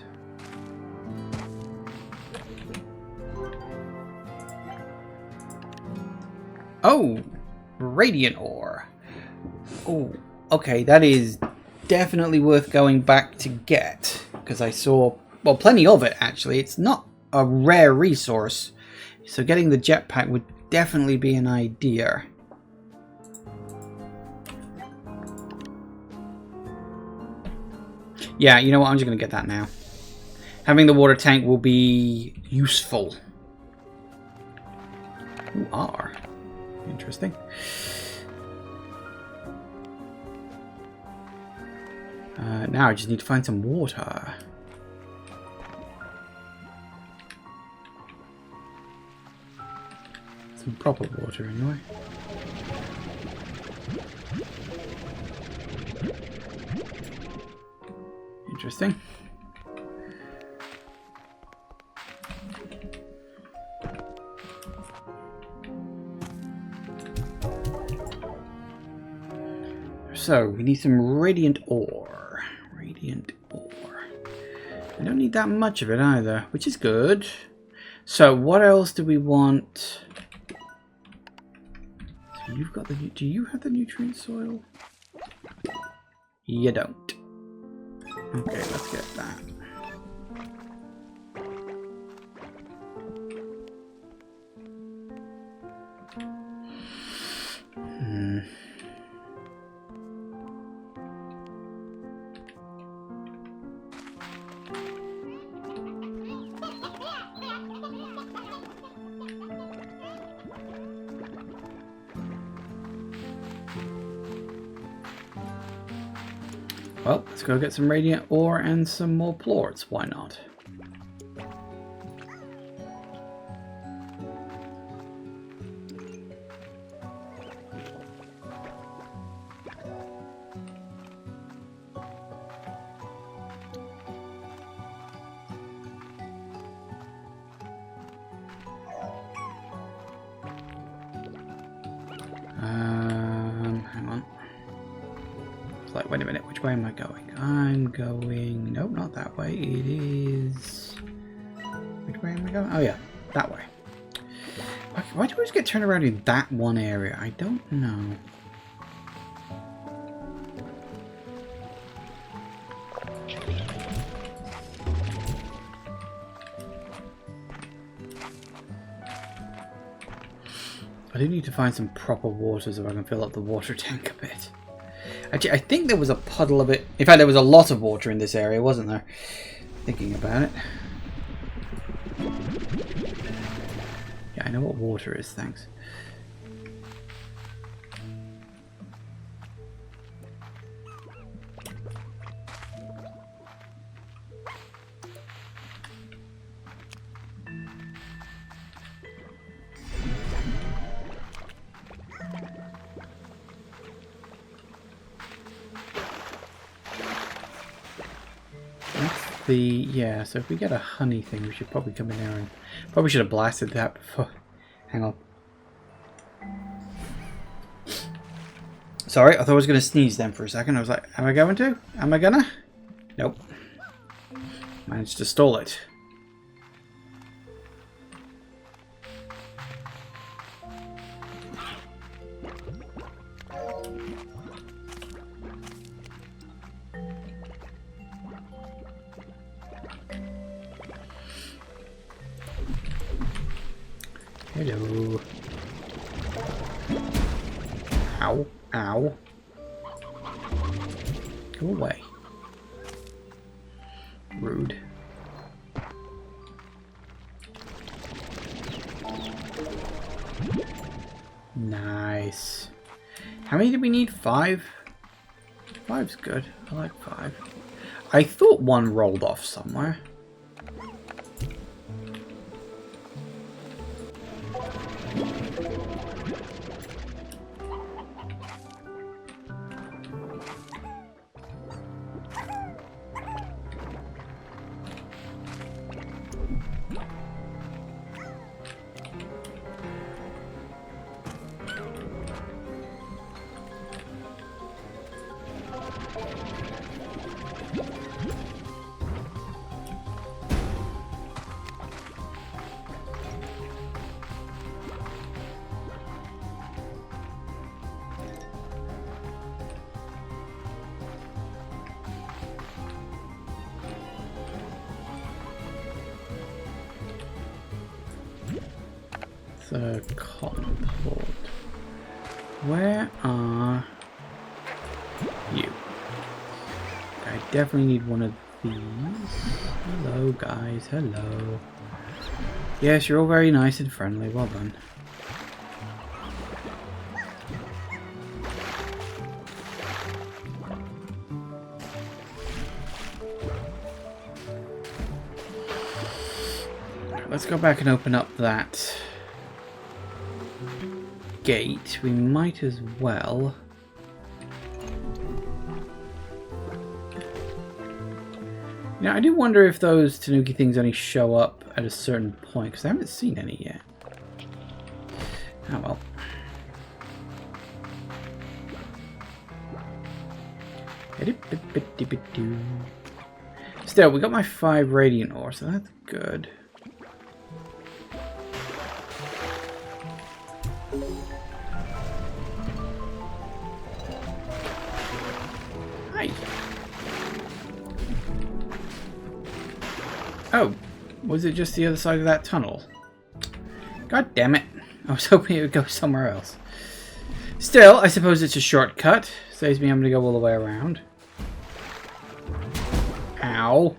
Oh! Radiant ore. Oh, okay, that is definitely worth going back to get, because I saw, well, plenty of it actually. It's not a rare resource, so getting the jetpack would definitely be an idea. Yeah, you know what, I'm just going to get that now. Having the water tank will be useful. Who are? Interesting. Now I just need to find some water. Some proper water, anyway. interesting. So, we need some radiant ore. Radiant ore. I don't need that much of it either, which is good. So, what else do we want? So you've got the... Do you have the nutrient soil? You don't. Okay, let's get that. Well, let's go get some radiant ore and some more plorts. Why not? Hang on. It's like, wait a minute, which way am I going? I'm going... Nope, not that way. It is... Which way am I going? Oh yeah, that way. Why do I always get turned around in that one area? I don't know. I do need to find some proper water so I can fill up the water tank a bit. Actually, I think there was a puddle of it. In fact, there was a lot of water in this area, wasn't there? Thinking about it. Yeah, I know what water is, thanks. Yeah, so if we get a honey thing, we should probably come in there and... Probably should have blasted that before. Hang on. Sorry, I thought I was going to sneeze then for a second. I was like, am I going to? Am I gonna? Nope. Managed to stall it. Hello. Ow. Ow. Go away. Rude. Nice. How many do we need? 5? 5's good. I like 5. I thought one rolled off somewhere. The cotton plot. Where are you? I definitely need one of these. Hello, guys. Hello. Yes, you're all very nice and friendly. Well done. Let's go back and open up that gate. We might as well. Now, I do wonder if those Tanuki things only show up at a certain point, because I haven't seen any yet. Oh well. Still, we got my 5 radiant ore, so that's good. Hi. Oh, was it just the other side of that tunnel? God damn it. I was hoping it would go somewhere else. Still, I suppose it's a shortcut. Saves me having to go all the way around. Ow.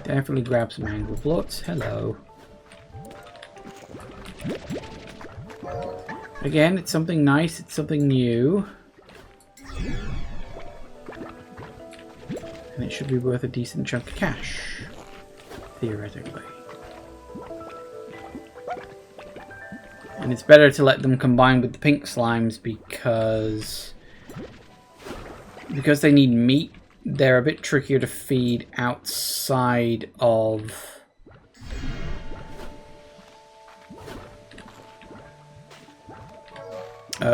Definitely grab some angler bloods. Hello. Again, it's something nice, it's something new. And it should be worth a decent chunk of cash. Theoretically. And it's better to let them combine with the pink slimes because they need meat. They're a bit trickier to feed outside of...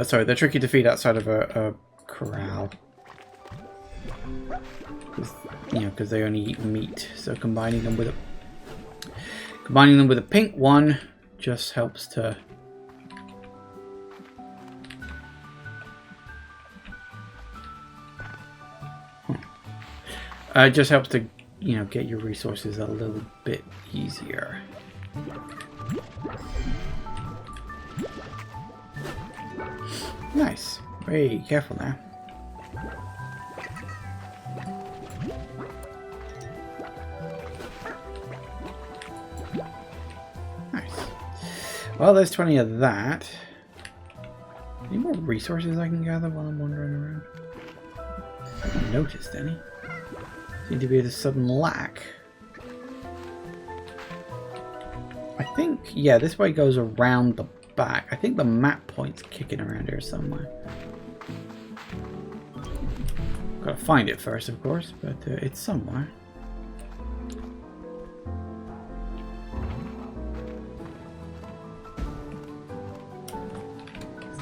sorry, they're tricky to feed outside of a corral. You know, because they only eat meat. So combining them with a pink one just helps to... It just helps to, you know, get your resources a little bit easier. Nice. Hey, careful now. Nice. Well, there's 20 of that. Any more resources I can gather while I'm wandering around? I haven't noticed any. Seem to be a sudden lack. I think, yeah, this way goes around the back. I think the map point's kicking around here somewhere. Gotta find it first, of course, but it's somewhere.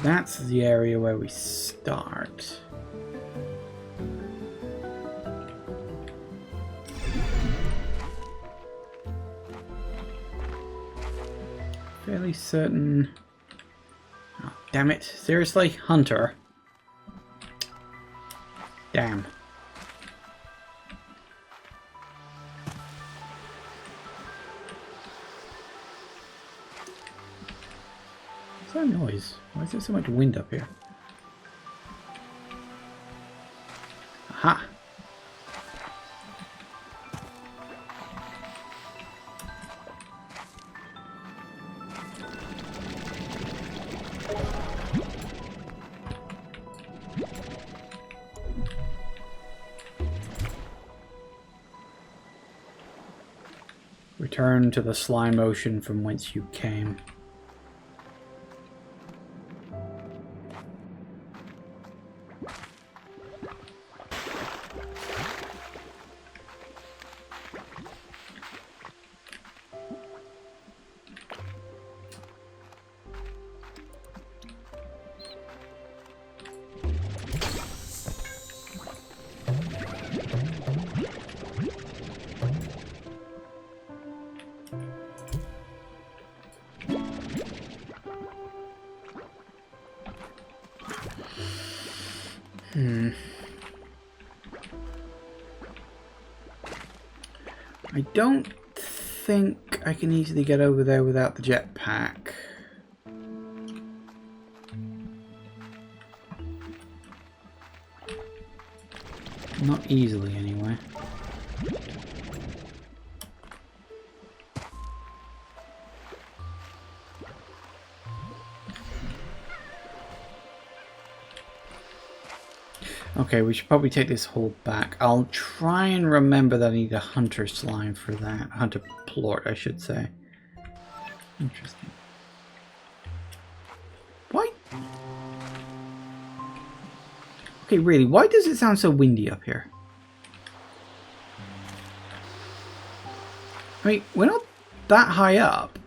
That's the area where we start. Fairly certain... Oh, damn it. Seriously? Hunter. Damn. What's that noise? Why is there so much wind up here? Aha! Return to the slime ocean from whence you came. I don't think I can easily get over there without the jetpack. Not easily, anyway. Okay, we should probably take this hold back. I'll try and remember that I need a hunter slime for that. Hunter plort, I should say. Interesting. Why? Okay, really, why does it sound so windy up here? I mean, we're not that high up.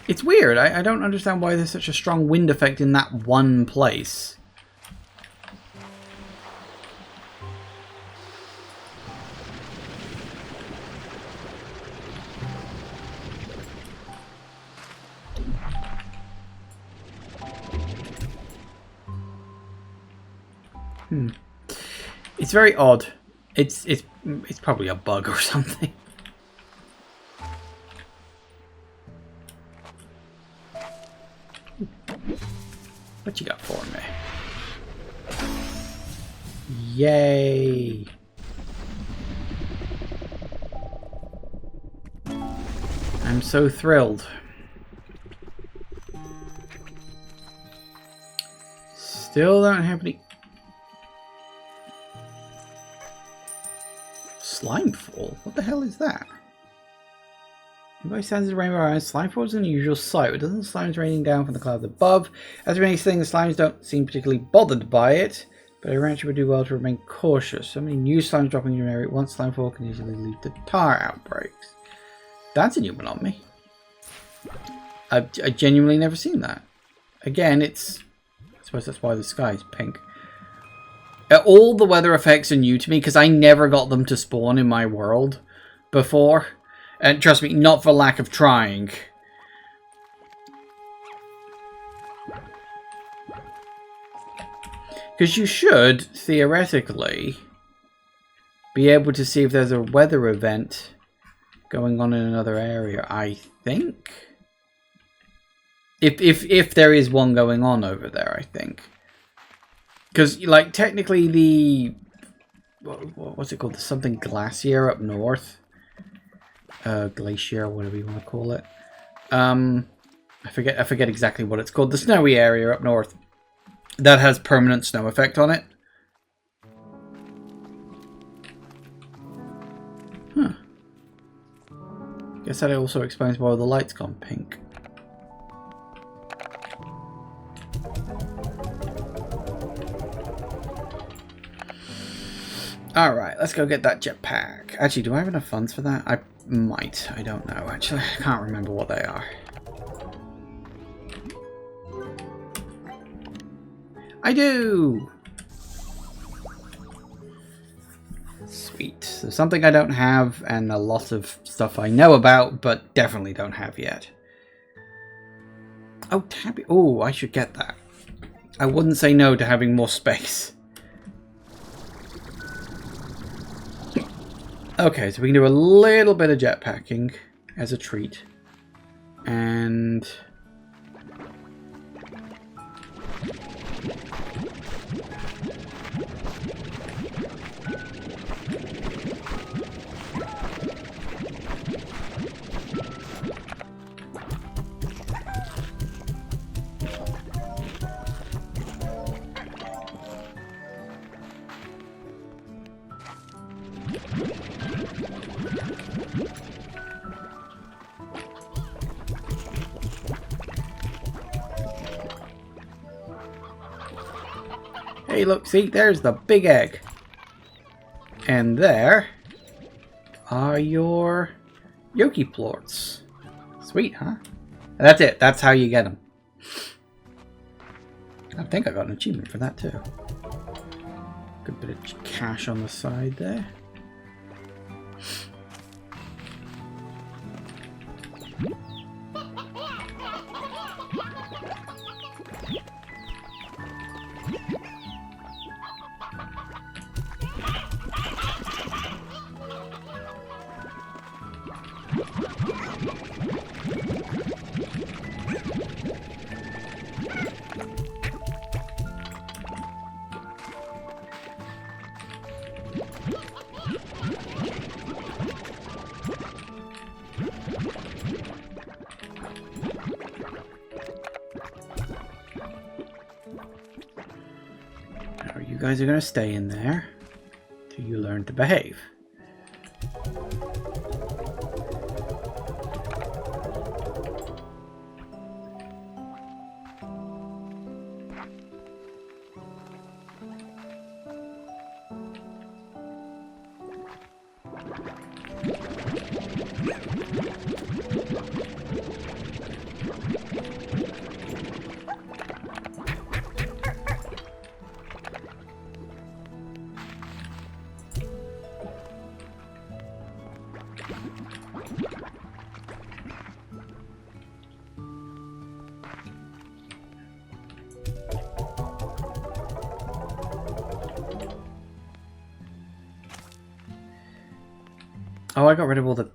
It's weird. I don't understand why there's such a strong wind effect in that one place. It's very odd. It's probably a bug or something. What you got for me? Yay! I'm so thrilled. Still don't have any... Slimefall? What the hell is that? Everybody stands in rainbow eyes. Slimefall is an unusual sight. With dozens of slimes raining down from the clouds above. As with anything, the slimes don't seem particularly bothered by it, but a rancher would do well to remain cautious. So many new slimes dropping in your area at once. Slimefall can easily lead to tar outbreaks. That's a new one on me. I genuinely never seen that. Again, it's... I suppose that's why the sky is pink. All the weather effects are new to me because I never got them to spawn in my world before. And trust me, not for lack of trying. Because you should, theoretically, be able to see if there's a weather event going on in another area, I think. If there is one going on over there, I think. Because, like, technically the... What's it called? There's something glacier up north. Glacier, whatever you want to call it. I forget exactly what it's called. The snowy area up north. That has permanent snow effect on it. Huh. Guess that also explains why the light's gone pink. Alright, let's go get that jetpack. Actually, do I have enough funds for that? I might. I don't know. Actually, I can't remember what they are. I do! Sweet. So something I don't have, and a lot of stuff I know about, but definitely don't have yet. Oh, tabby. Oh, I should get that. I wouldn't say no to having more space. Okay, so we can do a little bit of jetpacking as a treat. And... hey, look, see, there's the big egg. And there are your Yoki plorts. Sweet, huh? And that's it. That's how you get them. I think I got an achievement for that, too. Good bit of cash on the side there. guys are going to stay in there till you learn to behave. Oh, I got rid of all the...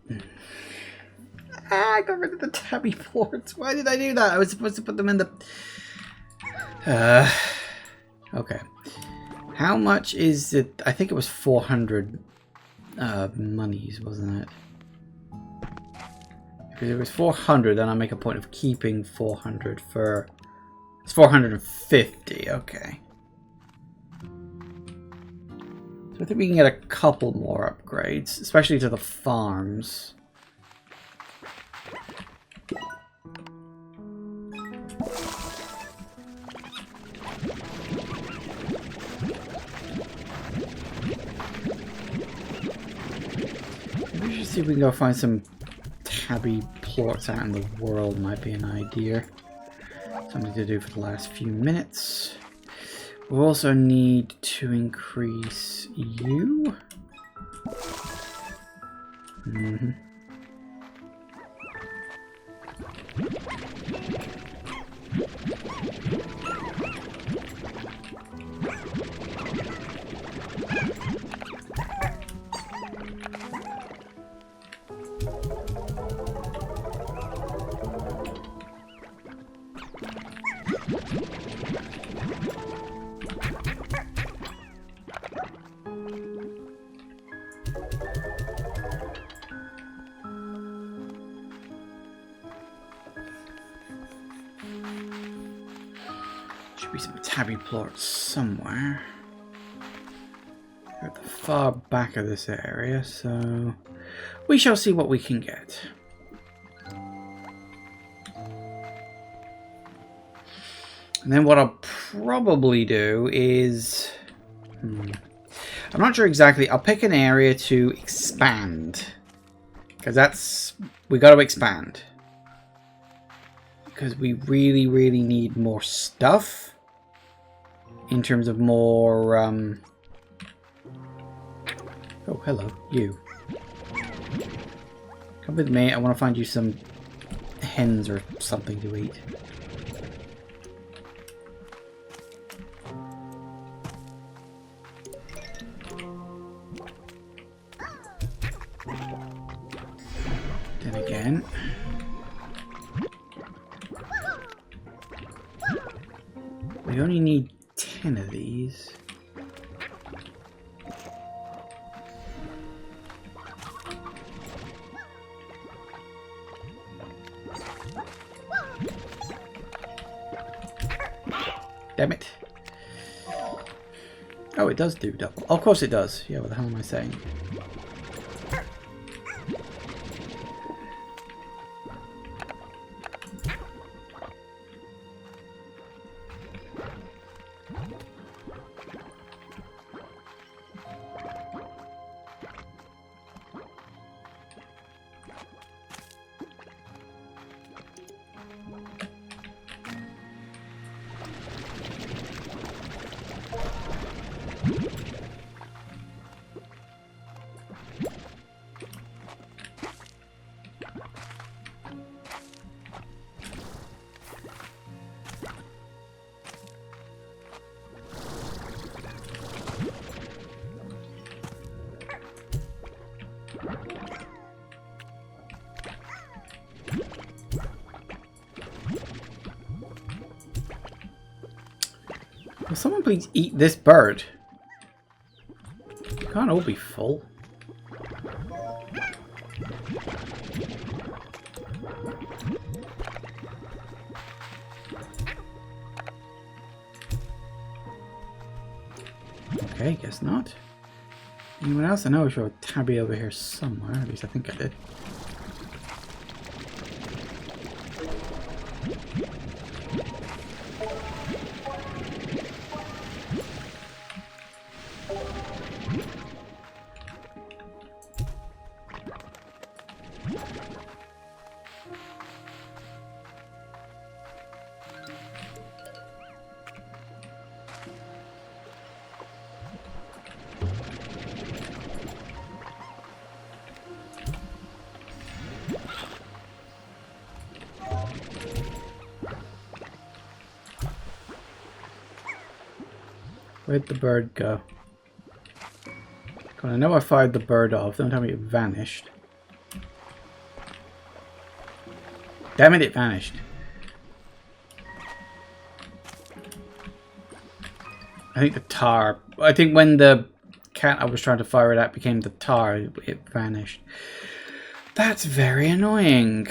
I got rid of the tabby ports. Why did I do that? I was supposed to put them in the... Okay. How much is it? I think it was 400 monies, wasn't it? Because it was 400, then I'll make a point of keeping 400 for... It's 450, okay. I think we can get a couple more upgrades, especially to the farms. Maybe we should see if we can go find some tabby plorts out in the world, might be an idea. Something to do for the last few minutes. We'll also need to increase you. Mm-hmm. Should be some tabby plorts somewhere. They're at the far back of this area, so we shall see what we can get. And then what I'll probably do is... I'm not sure exactly. I'll pick an area to expand. Because that's... we got to expand. Because we really, really need more stuff. In terms of more... Oh, hello. You. Come with me. I want to find you some hens or something to eat. Then again... we only need 10 of these. Damn it. Oh, it does do double. Oh, of course it does. Yeah, what the hell am I saying? Will someone please eat this bird? It can't all be full. Okay, guess not. Anyone else? I know I saw a tabby over here somewhere. At least I think I did. Where'd the bird go? God, I know I fired the bird off. Don't tell me it vanished. Damn it, it vanished. I think the tar... I think when the cat I was trying to fire it at became the tar, it vanished. That's very annoying.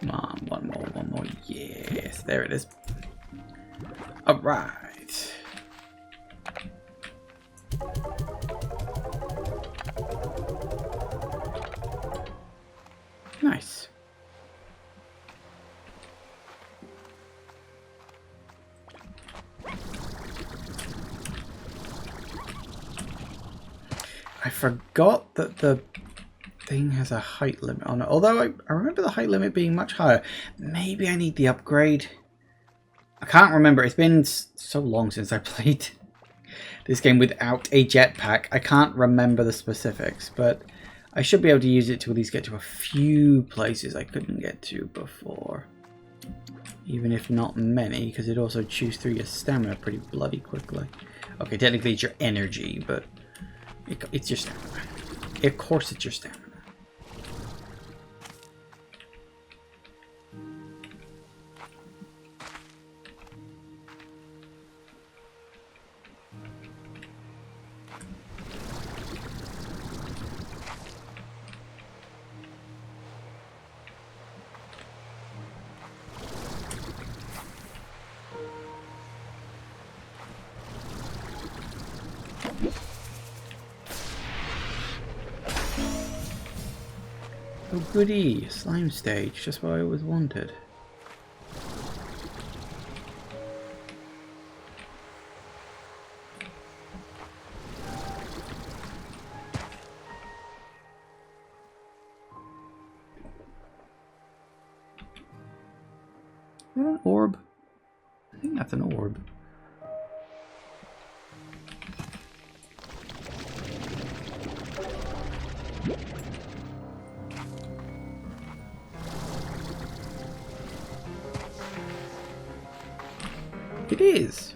Come on, one more. Yes, there it is. All right. Nice. I forgot that the thing has a height limit on it. Although I remember the height limit being much higher. Maybe I need the upgrade. I can't remember. It's been so long since I played this game without a jetpack. I can't remember the specifics, but I should be able to use it to at least get to a few places I couldn't get to before. Even if not many, because it also chews through your stamina pretty bloody quickly. Okay, technically it's your energy, but it's your stamina. Of course it's your stamina. Oh goody, slime stage, just what I always wanted. Is that an orb? I think that's an orb. It is.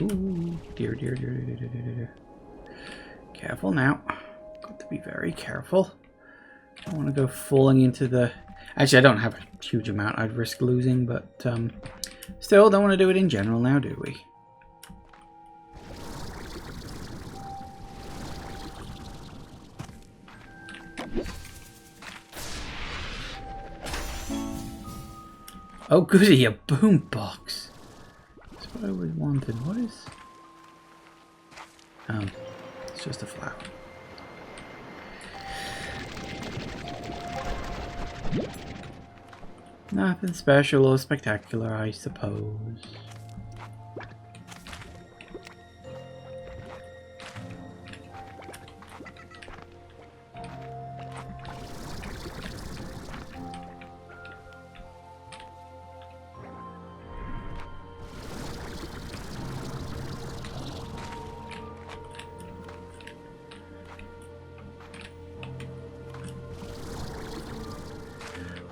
Ooh, dear. Careful now. Got to be very careful. I don't want to go falling into the... Actually, I don't have a huge amount I'd risk losing, but still don't want to do it in general now, do we? Oh goody, a boombox. That's what I always wanted. What is... Oh, it's just a flower. Nothing special or spectacular, I suppose.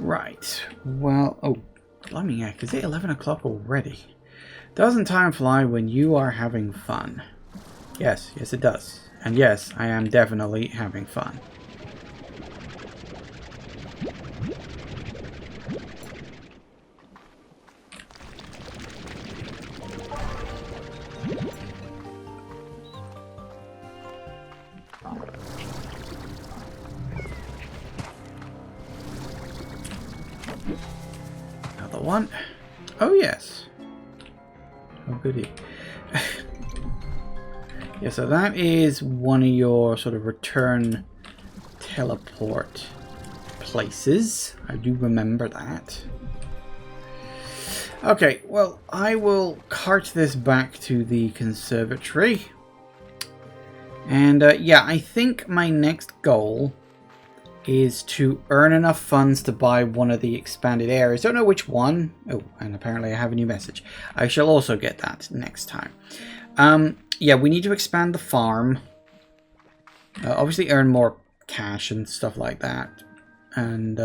Right, well, oh, blimey heck, is it 11 o'clock already? Doesn't time fly when you are having fun? Yes, yes it does. And yes, I am definitely having fun. Another one. Oh yes. Oh goody. Yeah, so that is one of your sort of return teleport places. I do remember that. Okay, well, I will cart this back to the conservatory. And yeah, I think my next goal is to earn enough funds to buy one of the expanded areas. Don't know which one. Oh, and apparently I have a new message. I shall also get that next time. Yeah, we need to expand the farm. Obviously earn more cash and stuff like that. And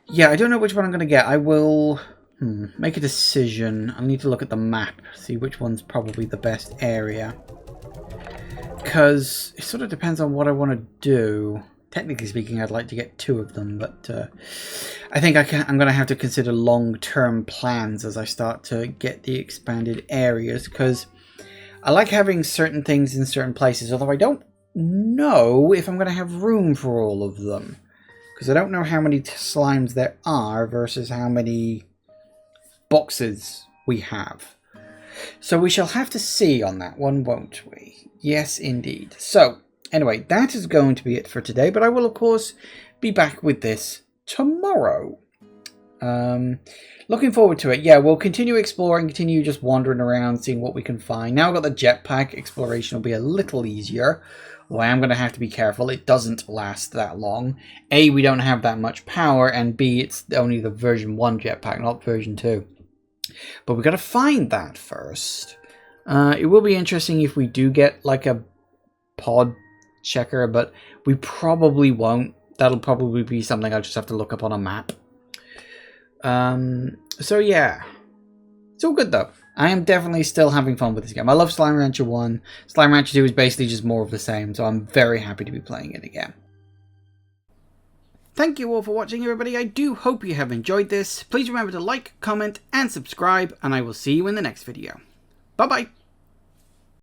yeah, I don't know which one I'm going to get. I will make a decision. I need to look at the map, see which one's probably the best area. Because it sort of depends on what I want to do. Technically speaking, I'd like to get 2 of them, but I think I'm going to have to consider long-term plans as I start to get the expanded areas, because I like having certain things in certain places, although I don't know if I'm going to have room for all of them, because I don't know how many slimes there are versus how many boxes we have. So we shall have to see on that one, won't we? Yes, indeed. So, anyway, that is going to be it for today, but I will, of course, be back with this tomorrow. Looking forward to it. Yeah, we'll continue exploring, continue just wandering around, seeing what we can find. Now I've got the jetpack, exploration will be a little easier. Well, I am going to have to be careful. It doesn't last that long. A, we don't have that much power, and B, it's only the version 1 jetpack, not version 2. But we've got to find that first. It will be interesting if we do get like a pod checker, but we probably won't. That'll probably be something I'll just have to look up on a map. So yeah, it's all good though. I am definitely still having fun with this game. I love Slime Rancher 1. Slime Rancher 2 is basically just more of the same, so I'm very happy to be playing it again. Thank you all for watching, everybody. I do hope you have enjoyed this. Please remember to like, comment, and subscribe, and I will see you in the next video. Bye-bye.